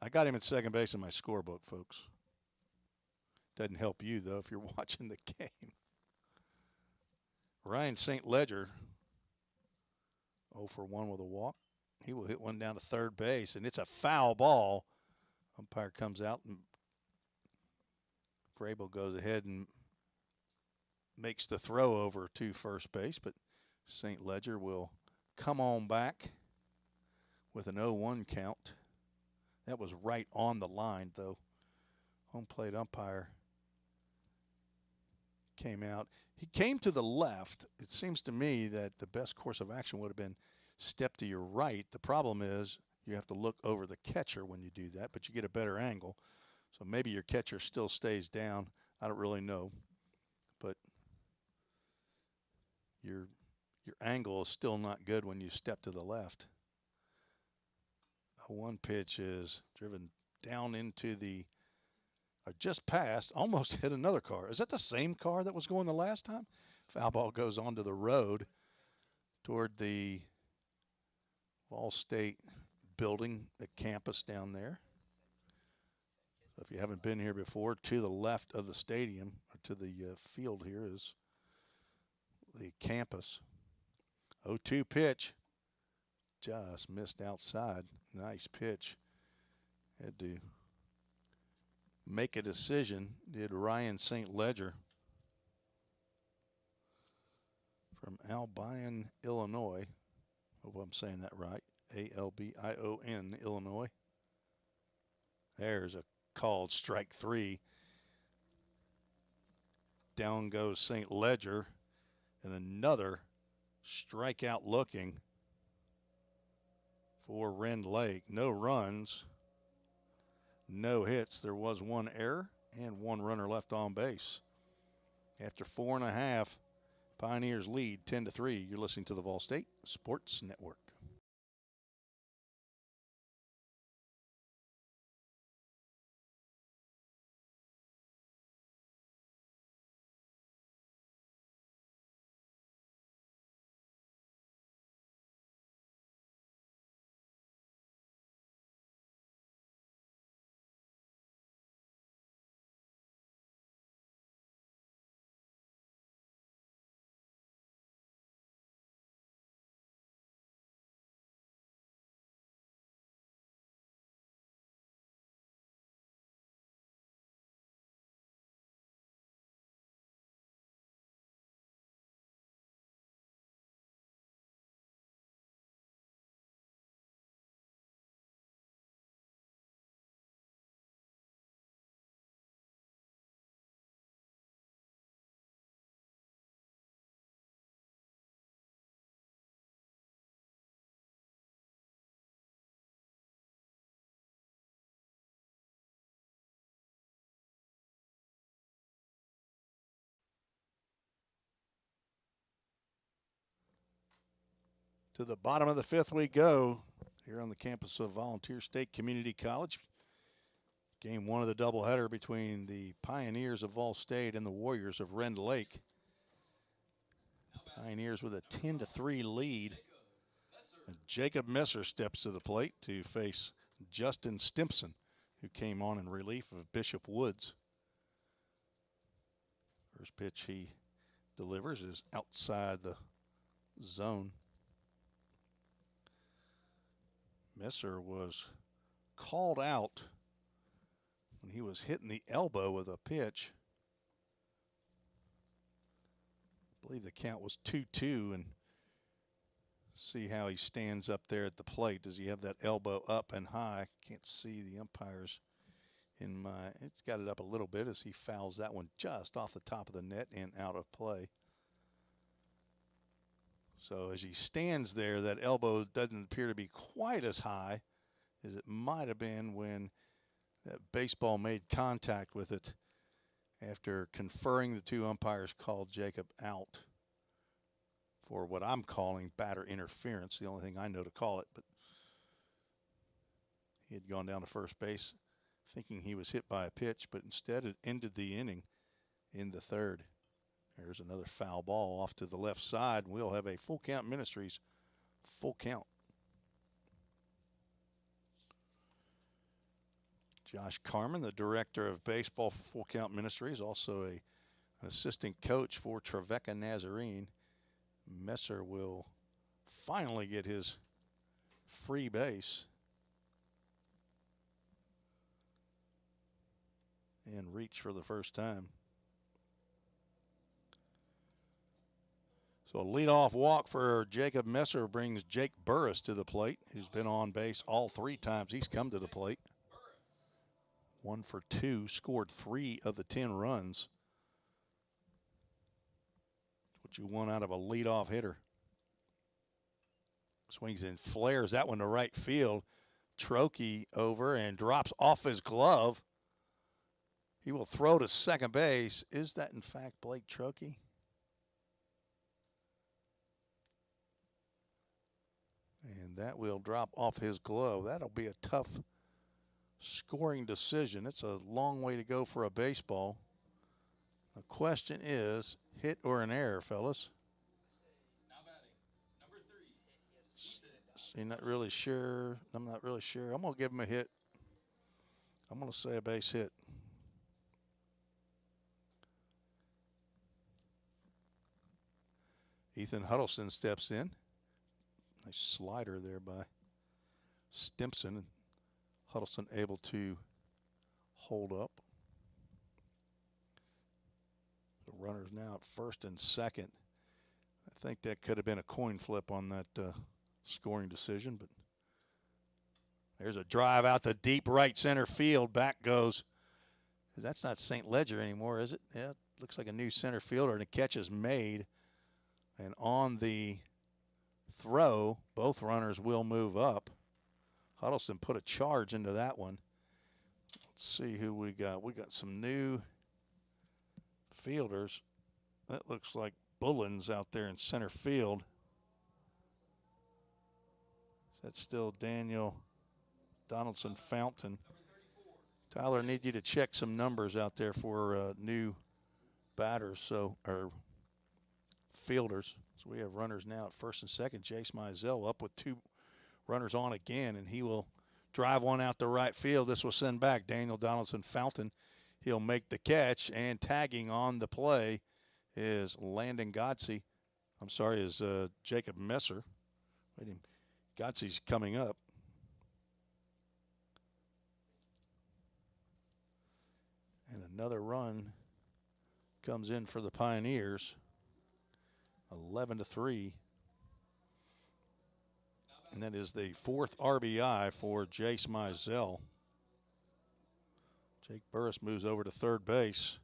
I got him at second base in my scorebook, folks. Doesn't help you, though, if you're watching the game. Ryan St. Ledger, 0 for 1 with a walk. He will hit one down to third base, and it's a foul ball. Umpire comes out, and Vrabel goes ahead and makes the throw over to first base, but St. Ledger will come on back with an 0-1 count. That was right on the line, though. Home plate umpire came out. He came to the left. It seems to me that the best course of action would have been step to your right. The problem is you have to look over the catcher when you do that, but you get a better angle. So maybe your catcher still stays down. I don't really know. But your angle is still not good when you step to the left. A 1 pitch is driven down into the, just past, almost hit another car. Is that the same car that was going the last time? Foul ball goes onto the road toward the Ball State building, the campus down there. So if you haven't been here before, to the left of the stadium, or to the field here, is the campus. 0-2 pitch. just missed outside. Nice pitch. Had to make a decision, did Ryan St. Ledger from Albion, Illinois. Hope I'm saying that right. Albion, Illinois. There's a called strike 3. Down goes St. Ledger, and another strikeout looking for Rend Lake. No runs, no hits. There was one error and one runner left on base. After 4.5, Pioneers lead 10-3. You're listening to the Vol State Sports Network. To the bottom of the 5th we go here on the campus of Volunteer State Community College. Game 1 of the doubleheader between the Pioneers of Vol State and the Warriors of Rend Lake. Pioneers with a 10-3 lead. And Jacob Messer steps to the plate to face Justin Stimpson, who came on in relief of Bishop Woods. First pitch he delivers is outside the zone. Messer was called out when he was hitting the elbow with a pitch. I believe the count was 2-2, and see how he stands up there at the plate. Does he have that elbow up and high? Can't see the umpires in my. It's got it up a little bit as he fouls that one just off the top of the net and out of play. So as he stands there, that elbow doesn't appear to be quite as high as it might have been when that baseball made contact with it after conferring. The two umpires called Jacob out for what I'm calling batter interference, the only thing I know to call it. But he had gone down to first base thinking he was hit by a pitch, but instead it ended the inning in the 3rd. There's another foul ball off to the left side, and we'll have a full count Ministries full count. Josh Carmen, the director of baseball for Full Count Ministries, also an assistant coach for Trevecca Nazarene. Messer will finally get his free base and reach for the first time. So a leadoff walk for Jacob Messer brings Jake Burris to the plate, who's been on base all 3 times he's come to the plate. 1 for 2, scored 3 of the 10 runs. That's what you want out of a leadoff hitter. Swings and flares that one to right field. Trokey over and drops off his glove. He will throw to second base. Is that in fact Blake Trokey? And that will drop off his glove. That'll be a tough scoring decision. It's a long way to go for a baseball. The question is, hit or an error, fellas? Now batting, number 3. So you're not really sure. I'm not really sure. I'm going to give him a hit. I'm going to say a base hit. Ethan Huddleston steps in. Nice slider there by Stimpson. Huddleston able to hold up. The runners now at first and second. I think that could have been a coin flip on that scoring decision, but there's a drive out to deep right center field. Back goes. That's not St. Ledger anymore, is it? Yeah, it looks like a new center fielder, and the catch is made. And on the throw, both runners will move up. Huddleston put a charge into that one. Let's see who we got. We got some new fielders. That looks like Bullens out there in center field. Is that still Daniel Donaldson Fountain? Tyler, I need you to check some numbers out there for new batters, or fielders. So we have runners now at first and second. Jace Mizell up with two runners on again, and he will drive one out to right field. This will send back Daniel Donaldson Fountain. He'll make the catch, and tagging on the play is Landon Godsey. I'm sorry, is Jacob Messer. Wait, Godsey's coming up. And another run comes in for the Pioneers. 11-3. And that is the fourth RBI for Jace Mizell. Jake Burris moves over to third base.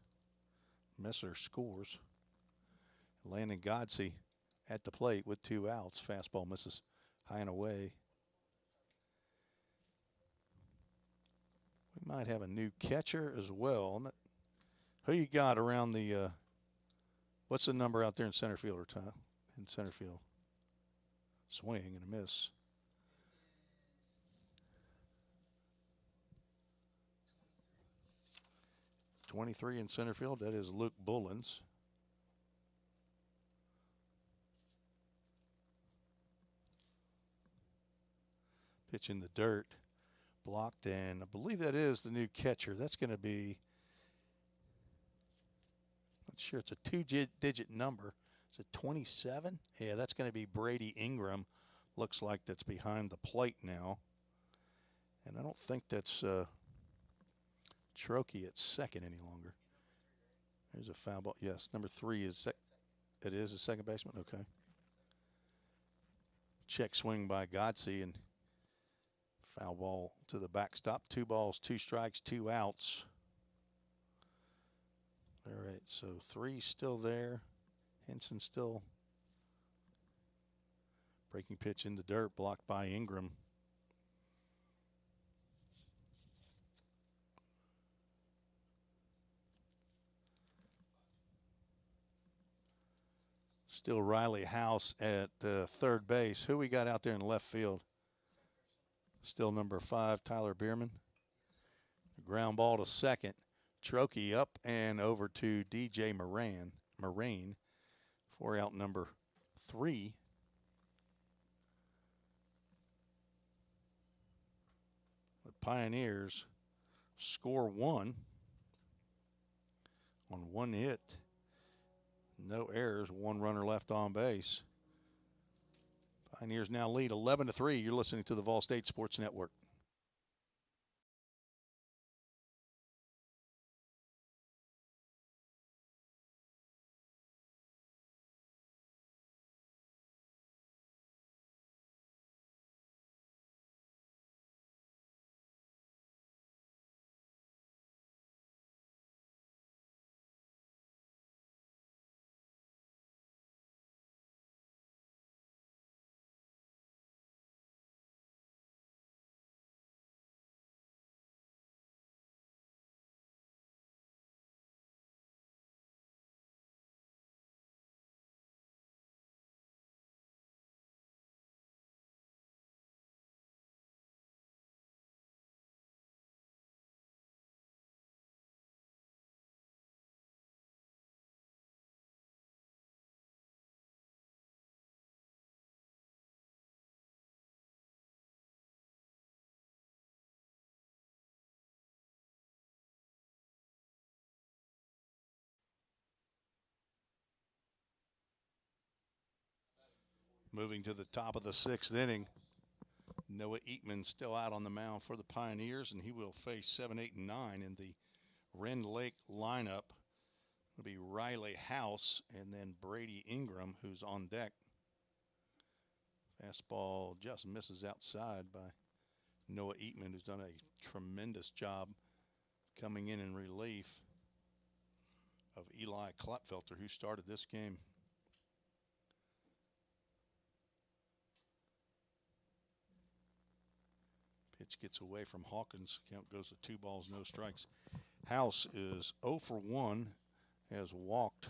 Messer scores. Landon Godsey at the plate with 2 outs. Fastball misses high and away. We might have a new catcher as well. Who you got around the what's the number out there in center field, Ty? In center field. Swing and a miss. '23 in center field. That is Luke Bullens. Pitch in the dirt. Blocked, and I believe that is the new catcher. That's going to be, not sure, it's a 2-digit number. Is it 27? Yeah, that's going to be Brady Ingram. Looks like that's behind the plate now. And I don't think that's Trokey at second any longer. There's a foul ball. Yes, number 3 is it is a second baseman. Okay. Check swing by Godsey, and foul ball to the backstop. 2 balls, 2 strikes, 2 outs. All right, so 3 still there. Henson still. Breaking pitch in the dirt, blocked by Ingram. Still Riley House at third base. Who we got out there in left field? Still number 5, Tyler Bierman. Ground ball to second. Trokey up and over to DJ Moraine for out number 3. The Pioneers score 1 on 1 hit. No errors, 1 runner left on base. Pioneers now lead 11-3. You're listening to the Vol State Sports Network. Moving to the top of the 6th inning, Noah Eatman still out on the mound for the Pioneers, and he will face 7, 8, and 9 in the Rend Lake lineup. It'll be Riley House and then Brady Ingram, who's on deck. Fastball just misses outside by Noah Eatman, who's done a tremendous job coming in relief of Eli Klopfelter, who started this game. Pitch gets away from Hawkins. Count goes to 2 balls, no strikes. House is 0 for 1, has walked.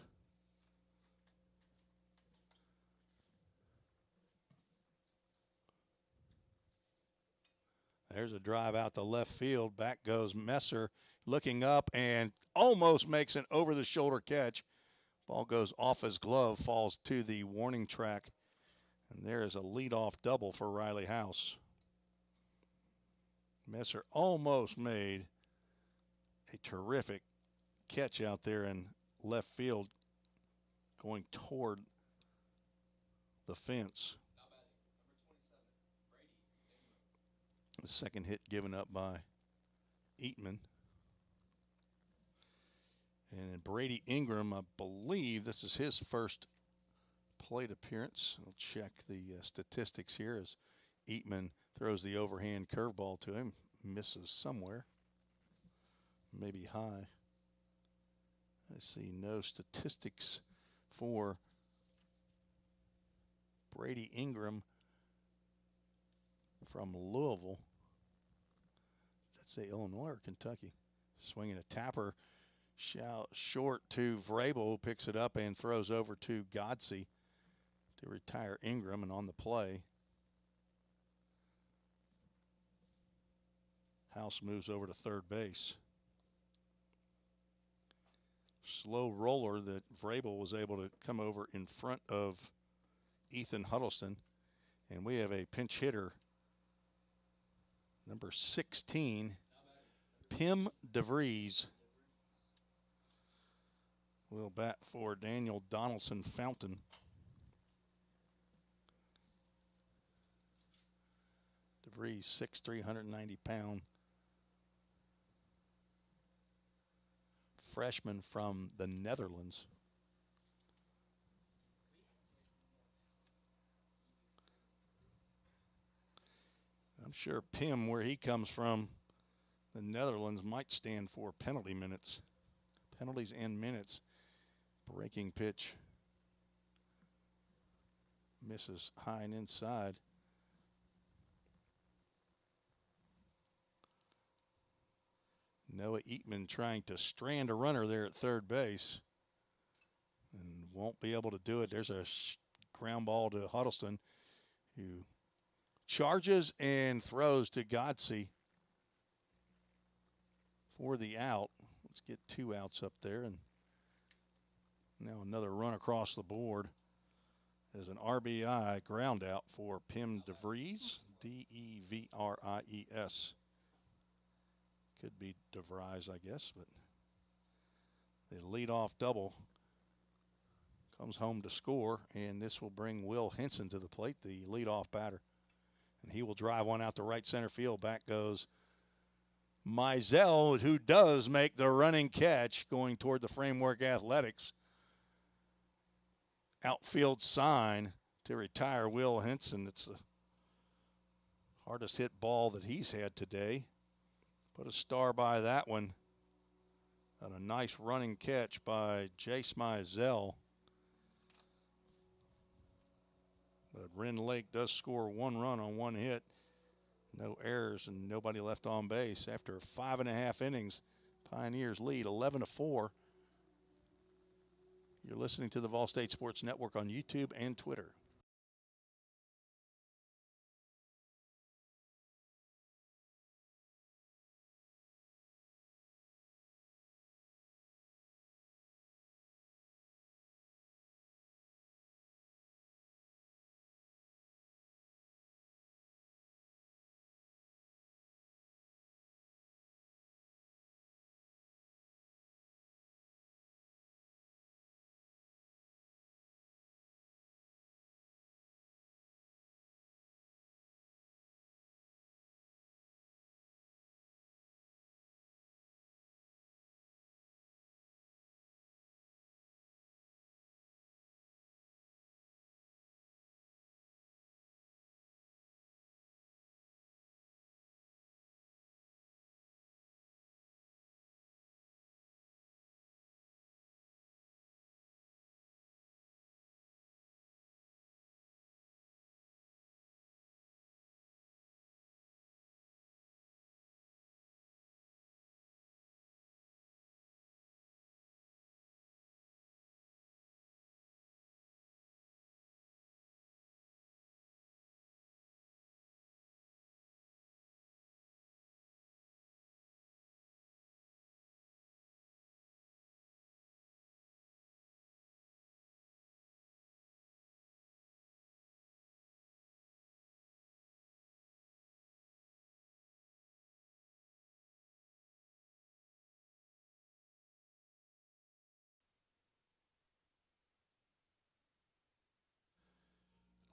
There's a drive out to left field. Back goes Messer, looking up and almost makes an over-the-shoulder catch. Ball goes off his glove, falls to the warning track. And there is a leadoff double for Riley House. Messer almost made a terrific catch out there in left field going toward the fence. The second hit given up by Eatman. And Brady Ingram, I believe this is his first plate appearance. I'll check the statistics here as Eatman throws the overhand curveball to him. Misses somewhere. Maybe high. I see no statistics for Brady Ingram from Louisville. Let's say Illinois or Kentucky. Swinging a tapper short to Vrabel, who picks it up and throws over to Godsey to retire Ingram. And on the play, House moves over to third base. Slow roller that Vrabel was able to come over in front of Ethan Huddleston. And we have a pinch hitter, number 16, Pim DeVries. Will bat for Daniel Donaldson Fountain. DeVries, 6'3", 190-pound freshman from the Netherlands. I'm sure Pim, where he comes from, the Netherlands, might stand for penalty minutes. Penalties and minutes. Breaking pitch. Misses high and inside. Noah Eatman trying to strand a runner there at third base and won't be able to do it. There's a ground ball to Huddleston, who charges and throws to Godsey for the out. Let's get 2 outs up there, and now another run across the board as an RBI ground out for Pim DeVries, D-E-V-R-I-E-S. Could be DeVries, I guess, but the leadoff double comes home to score, and this will bring Will Henson to the plate, the leadoff batter. And he will drive one out to right center field. Back goes Mizell, who does make the running catch going toward the Framework Athletics outfield sign to retire Will Henson. It's the hardest hit ball that he's had today. Put a star by that one. And a nice running catch by Jace Mizell. But Rend Lake does score 1 run on 1 hit. No errors and nobody left on base. After 5.5 innings, Pioneers lead 11-4. You're listening to the Vol State Sports Network on YouTube and Twitter.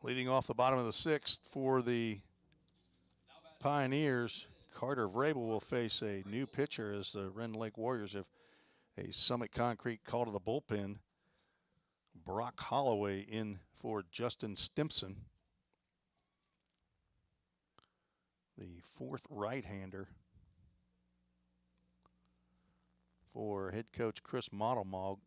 Leading off the bottom of the 6th for the Pioneers, Carter Vrabel will face a new pitcher as the Rend Lake Warriors have a Summit Concrete call to the bullpen. Brock Holloway in for Justin Stimpson, the 4th right-hander for head coach Chris Modelmog.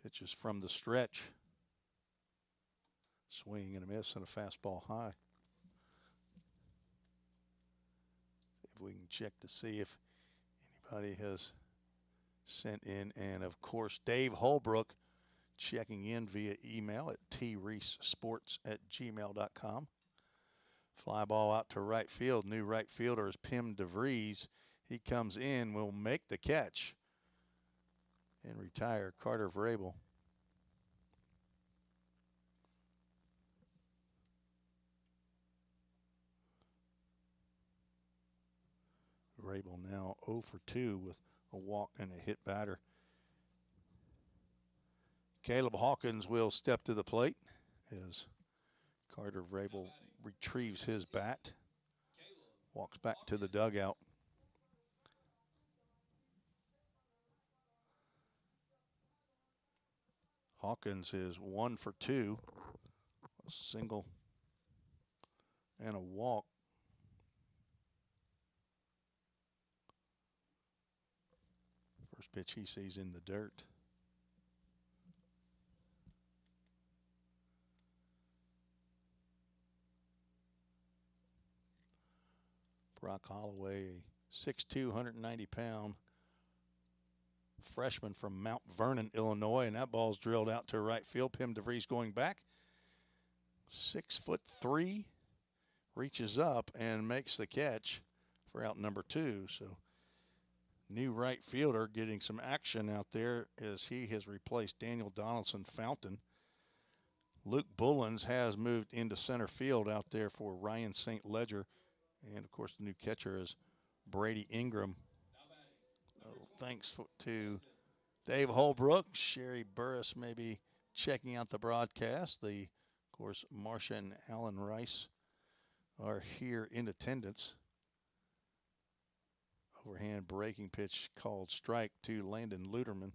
Pitches from the stretch. Swing and a miss and a fastball high. If we can check to see if anybody has sent in. And of course, Dave Holbrook checking in via email at treesports@gmail.com. Fly ball out to right field. New right fielder is Pim DeVries. He comes in, will make the catch and retire Carter Vrabel. Vrabel now 0 for 2 with a walk and a hit batter. Caleb Hawkins will step to the plate as Carter Vrabel retrieves his bat, walks back to the dugout. Hawkins is 1 for 2, a single and a walk. First pitch he sees in the dirt. Brock Holloway, a 6'2", 190-pound freshman from Mount Vernon, Illinois, and that ball's drilled out to right field. Pim DeVries going back. 6'3", reaches up and makes the catch for out number 2. So new right fielder getting some action out there as he has replaced Daniel Donaldson Fountain. Luke Bullens has moved into center field out there for Ryan St. Ledger. And, of course, the new catcher is Brady Ingram. Thanks to Dave Holbrook. Sherry Burris may be checking out the broadcast. Of course, Marcia and Alan Rice are here in attendance. Overhand breaking pitch called strike to Landon Luterman.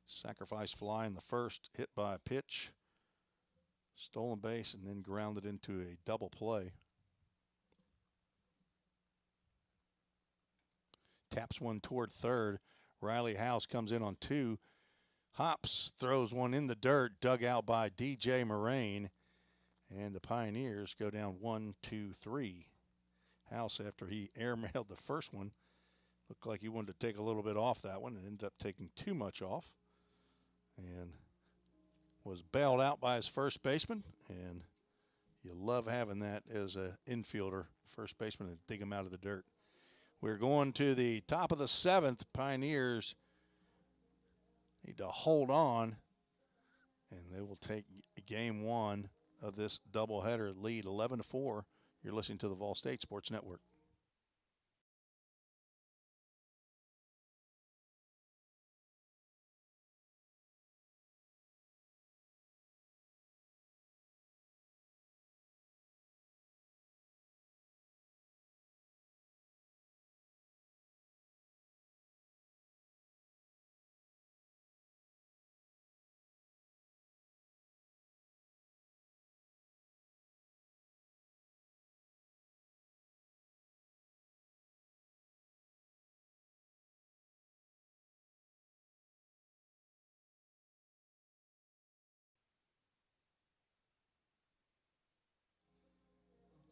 Sacrifice fly in the first, hit by a pitch. Stolen base and then grounded into a double play. Taps one toward third. Riley House comes in on 2. Hops throws one in the dirt, dug out by DJ Moraine. And the Pioneers go down 1-2-3. House, after he airmailed the first one, looked like he wanted to take a little bit off that one and ended up taking too much off. And was bailed out by his first baseman, and you love having that as an infielder, first baseman, and dig him out of the dirt. We're going to the top of the 7th. Pioneers need to hold on, and they will take game 1 of this doubleheader, lead 11-4. You're listening to the Vol State Sports Network.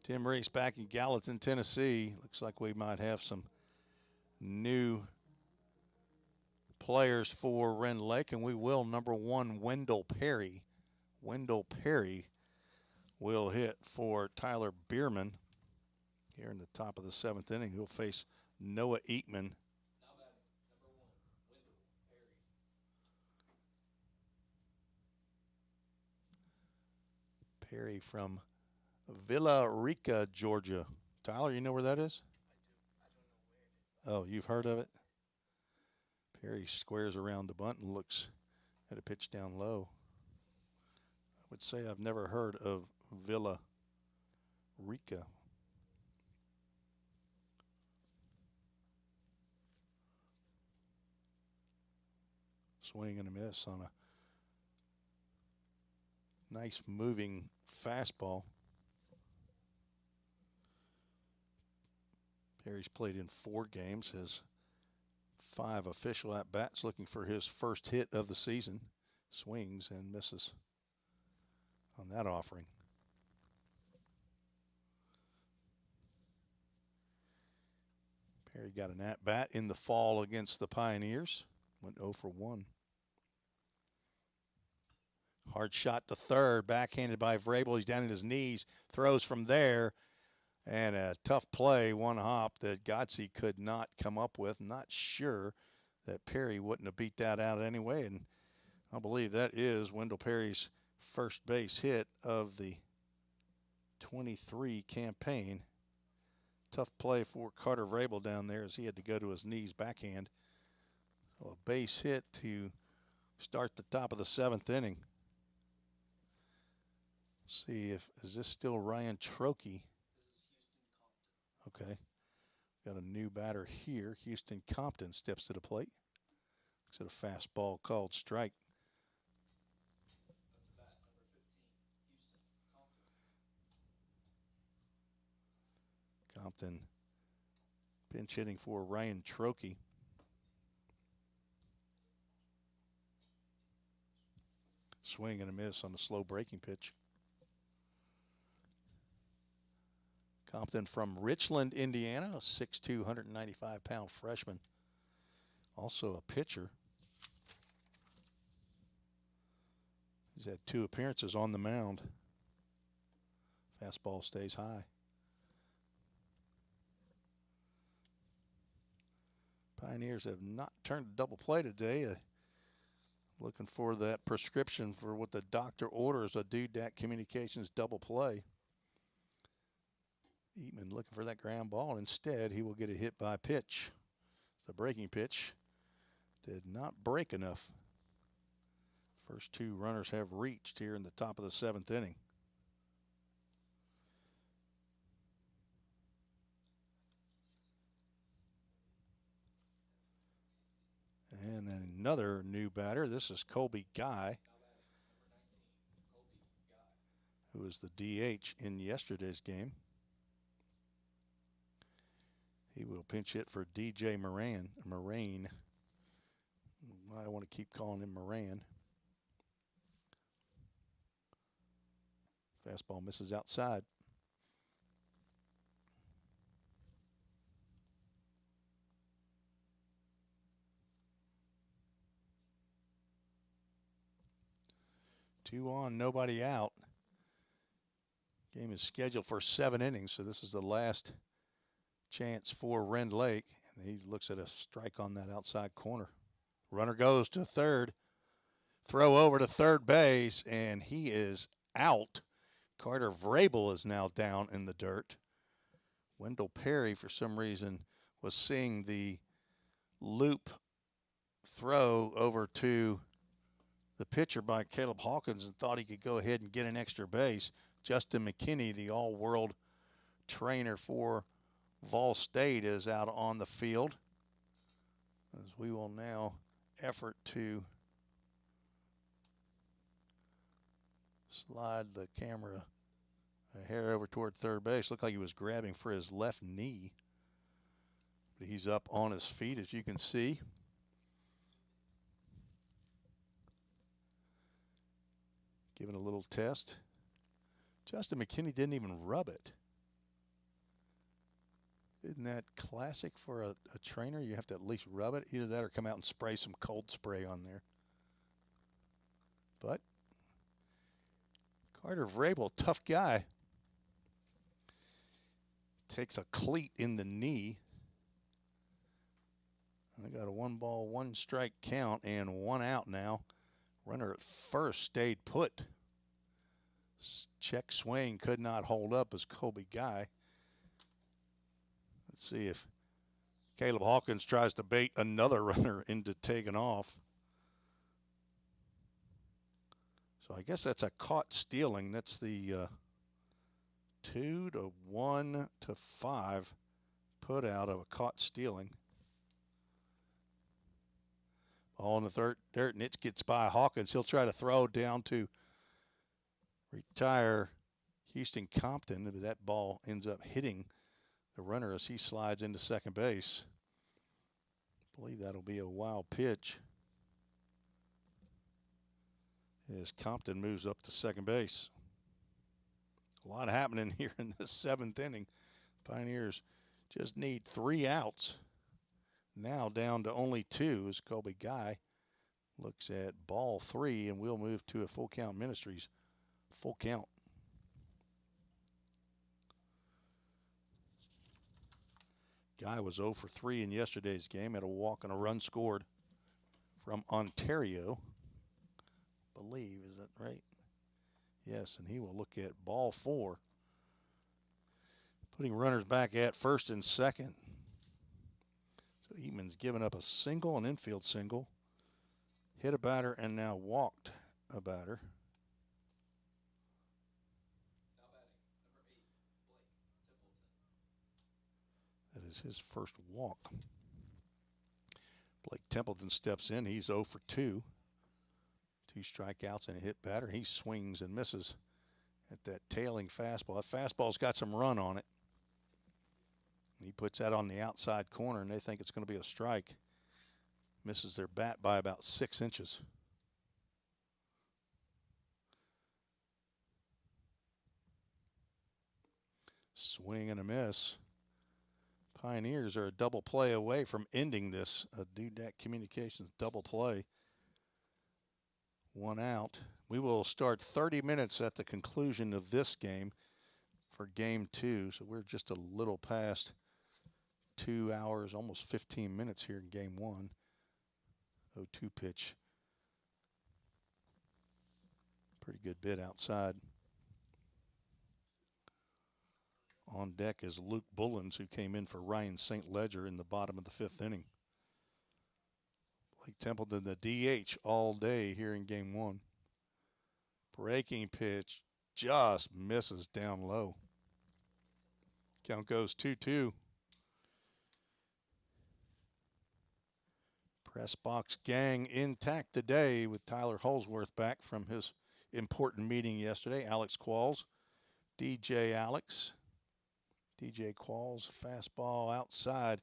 Tim Reese back in Gallatin, Tennessee. Looks like we might have some new players for Rend Lake, and we will. Number 1, Wendell Perry. Wendell Perry will hit for Tyler Bierman here in the top of the 7th inning. He'll face Noah Eekman. Perry from Villa Rica, Georgia. Tyler, you know where that is? I do. I don't know where it is. Oh, you've heard of it? Perry squares around the bunt and looks at a pitch down low. I would say I've never heard of Villa Rica. Swing and a miss on a nice moving fastball. Perry's played in 4 games, has 5 official at-bats, looking for his first hit of the season. Swings and misses on that offering. Perry got an at-bat in the fall against the Pioneers. Went 0 for 1. Hard shot to third, backhanded by Vrabel. He's down at his knees, throws from there, and a tough play, one hop that Godsey could not come up with. Not sure that Perry wouldn't have beat that out anyway, and I believe that is Wendell Perry's first base hit of the 23 campaign. Tough play for Carter Vrabel down there as he had to go to his knees backhand. So a base hit to start the top of the 7th inning. See if, is this still Ryan Trokey? Okay. Got a new batter here. Houston Compton steps to the plate. Looks at a fastball called strike. Compton pinch hitting for Ryan Trokey. Swing and a miss on the slow breaking pitch. Compton from Richland, Indiana, a 6'2", 195-pound freshman. Also a pitcher. He's had 2 appearances on the mound. Fastball stays high. Pioneers have not turned a double play today. Looking for that prescription for what the doctor orders, a Dudac Communications double play. Eatman looking for that ground ball. Instead, he will get a hit by pitch. The breaking pitch did not break enough. First 2 runners have reached here in the top of the 7th inning. And another new batter. This is Colby Guy, who was the DH in yesterday's game. He will pinch hit for DJ Moran. I want to keep calling him Moran. Fastball misses outside. Two on, nobody out. Game is scheduled for 7 innings, so this is the last chance for Rend Lake. And he looks at a strike on that outside corner. Runner goes to third. Throw over to third base, and he is out. Carter Vrabel is now down in the dirt. Wendell Perry, for some reason, was seeing the loop throw over to the pitcher by Caleb Hawkins and thought he could go ahead and get an extra base. Justin McKinney, the all-world trainer for Vol State, is out on the field, as we will now effort to slide the camera a hair over toward third base. Looked like he was grabbing for his left knee, but he's up on his feet, as you can see. Giving a little test. Justin McKinney didn't even rub it. Isn't that classic for a trainer? You have to at least rub it. Either that or come out and spray some cold spray on there. But Carter Vrabel, tough guy. Takes a cleat in the knee. I got a 1-ball, 1-strike count and 1 out now. Runner at first stayed put. Check swing could not hold up as Colby Guy. Let's see if Caleb Hawkins tries to bait another runner into taking off. So I guess that's a caught stealing. That's the 2 to 1 to 5 put out of a caught stealing. Ball in the third dirt, and it gets by Hawkins. He'll try to throw down to retire Houston Compton, but that ball ends up hitting the runner as he slides into second base. I believe that'll be a wild pitch as Compton moves up to second base. A lot happening here in the seventh inning. Pioneers just need 3 outs. Now down to only 2 as Colby Guy looks at ball 3, and we'll move to a full count Ministries. Full count. Guy was 0 for 3 in yesterday's game. Had a walk and a run scored from Ontario. I believe, is that right? Yes, and he will look at ball 4. Putting runners back at first and second. So Eatman's given up a single, an infield single. Hit a batter and now walked a batter. Now batting, number 8, Blake Templeton. That is his first walk. Blake Templeton steps in. He's 0 for 2. 2 strikeouts and a hit batter. He swings and misses at that tailing fastball. That fastball's got some run on it. He puts that on the outside corner, and they think it's going to be a strike. Misses their bat by about 6 inches. Swing and a miss. Pioneers are a double play away from ending this. A Dudak Communications double play. 1 out. We will start 30 minutes at the conclusion of this game for game 2. So we're just a little past 2 hours, almost 15 minutes here in game 1. 0-2 pitch. Pretty good bit outside. On deck is Luke Bullens, who came in for Ryan St. Ledger in the bottom of the 5th inning. Blake Templeton, the DH all day here in game 1. Breaking pitch just misses down low. Count goes 2-2. Press box gang intact today with Tyler Holsworth back from his important meeting yesterday. Alex Qualls, DJ Alex. DJ Qualls, fastball outside.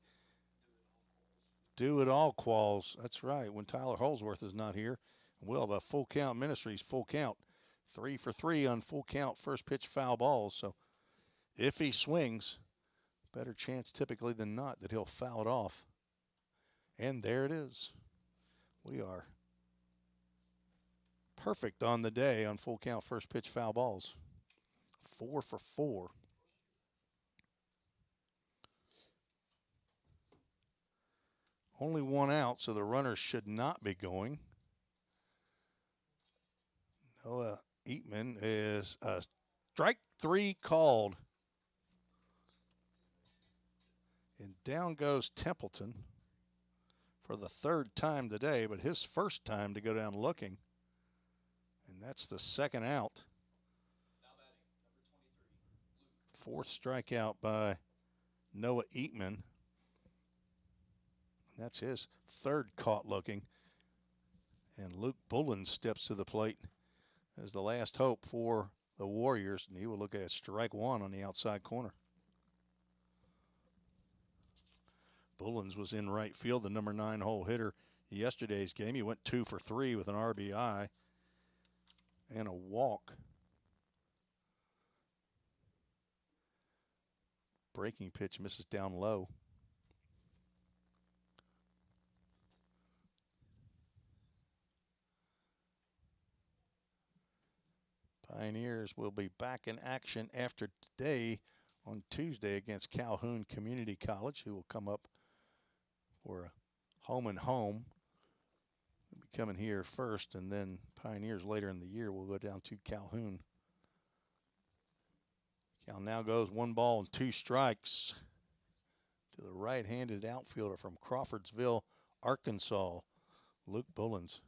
Do it all, Qualls. That's right. When Tyler Holsworth is not here, we'll have a full count Ministries, full count. 3 for 3 on full count first pitch foul balls. So if he swings, better chance typically than not that he'll foul it off. And there it is. We are perfect on the day on full count first pitch foul balls. 4 for 4. Only 1 out, so the runners should not be going. Noah Eatman is a strike 3 called. And down goes Templeton for the 3rd time today, but his first time to go down looking. And that's the 2nd out. Now batting, number 23, Luke. 4th strikeout by Noah Eatman. That's his 3rd caught looking. And Luke Bullen steps to the plate as the last hope for the Warriors, and he will look at strike 1 on the outside corner. Bullens was in right field, the number 9 hole hitter yesterday's game. He went 2 for 3 with an RBI and a walk. Breaking pitch misses down low. Pioneers will be back in action after today on Tuesday against Calhoun Community College, who will come up for a home and home. They'll be coming here first, and then Pioneers later in the year will go down to Calhoun. Cal now goes 1 ball and 2 strikes to to the right-handed outfielder from Crawfordsville, Arkansas, Luke Bullens.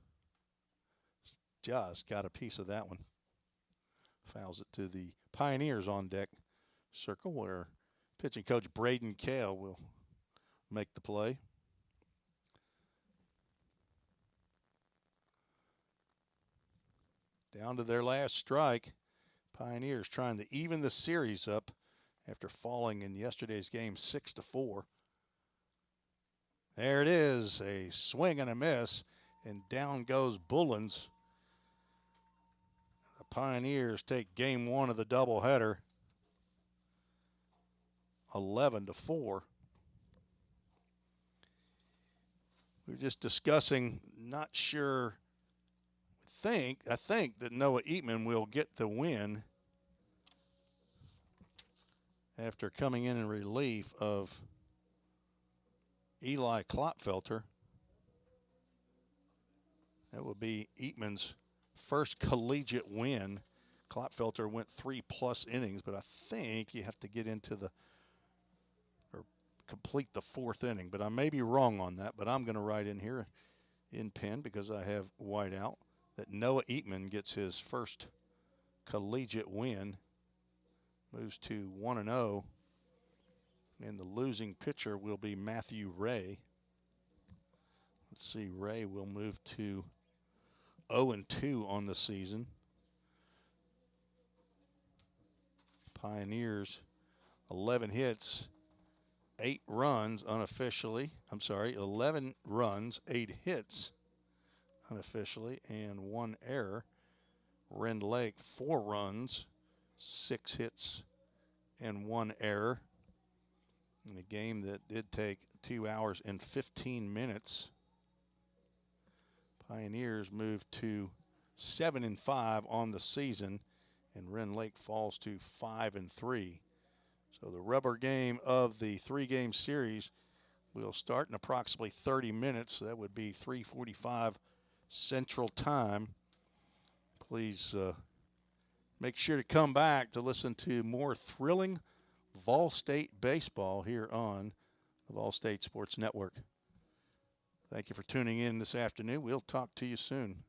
Just got a piece of that one. Fouls it to the Pioneers on deck circle, where pitching coach Braden Kale will make the play. Down to their last strike. Pioneers trying to even the series up after falling in yesterday's game 6-4. There it is, a swing and a miss, and down goes Bullens. The Pioneers take game one of the doubleheader, 11-4. We were just discussing, not sure. I think that Noah Eatman will get the win after coming in relief of Eli Klopfelter. That will be Eatman's first collegiate win. Klopfelter went 3+ innings, but I think you have to get into or complete the 4th inning. But I may be wrong on that, but I'm going to write in here in pen because I have white out that Noah Eatman gets his first collegiate win, moves to 1-0, and the losing pitcher will be Matthew Ray. Let's see, Ray will move to 0-2 on the season. Pioneers, 11 hits, 8 runs unofficially. 11 runs, 8 hits unofficially, and 1 error. Rend Lake, 4 runs, 6 hits, and 1 error. In a game that did take 2 hours and 15 minutes. Pioneers move to 7-5 on the season, and Rend Lake falls to 5-3. So the rubber game of the 3-game series will start in approximately 30 minutes. That would be 3:45 Central Time. Please make sure to come back to listen to more thrilling Vol State baseball here on the Vol State Sports Network. Thank you for tuning in this afternoon. We'll talk to you soon.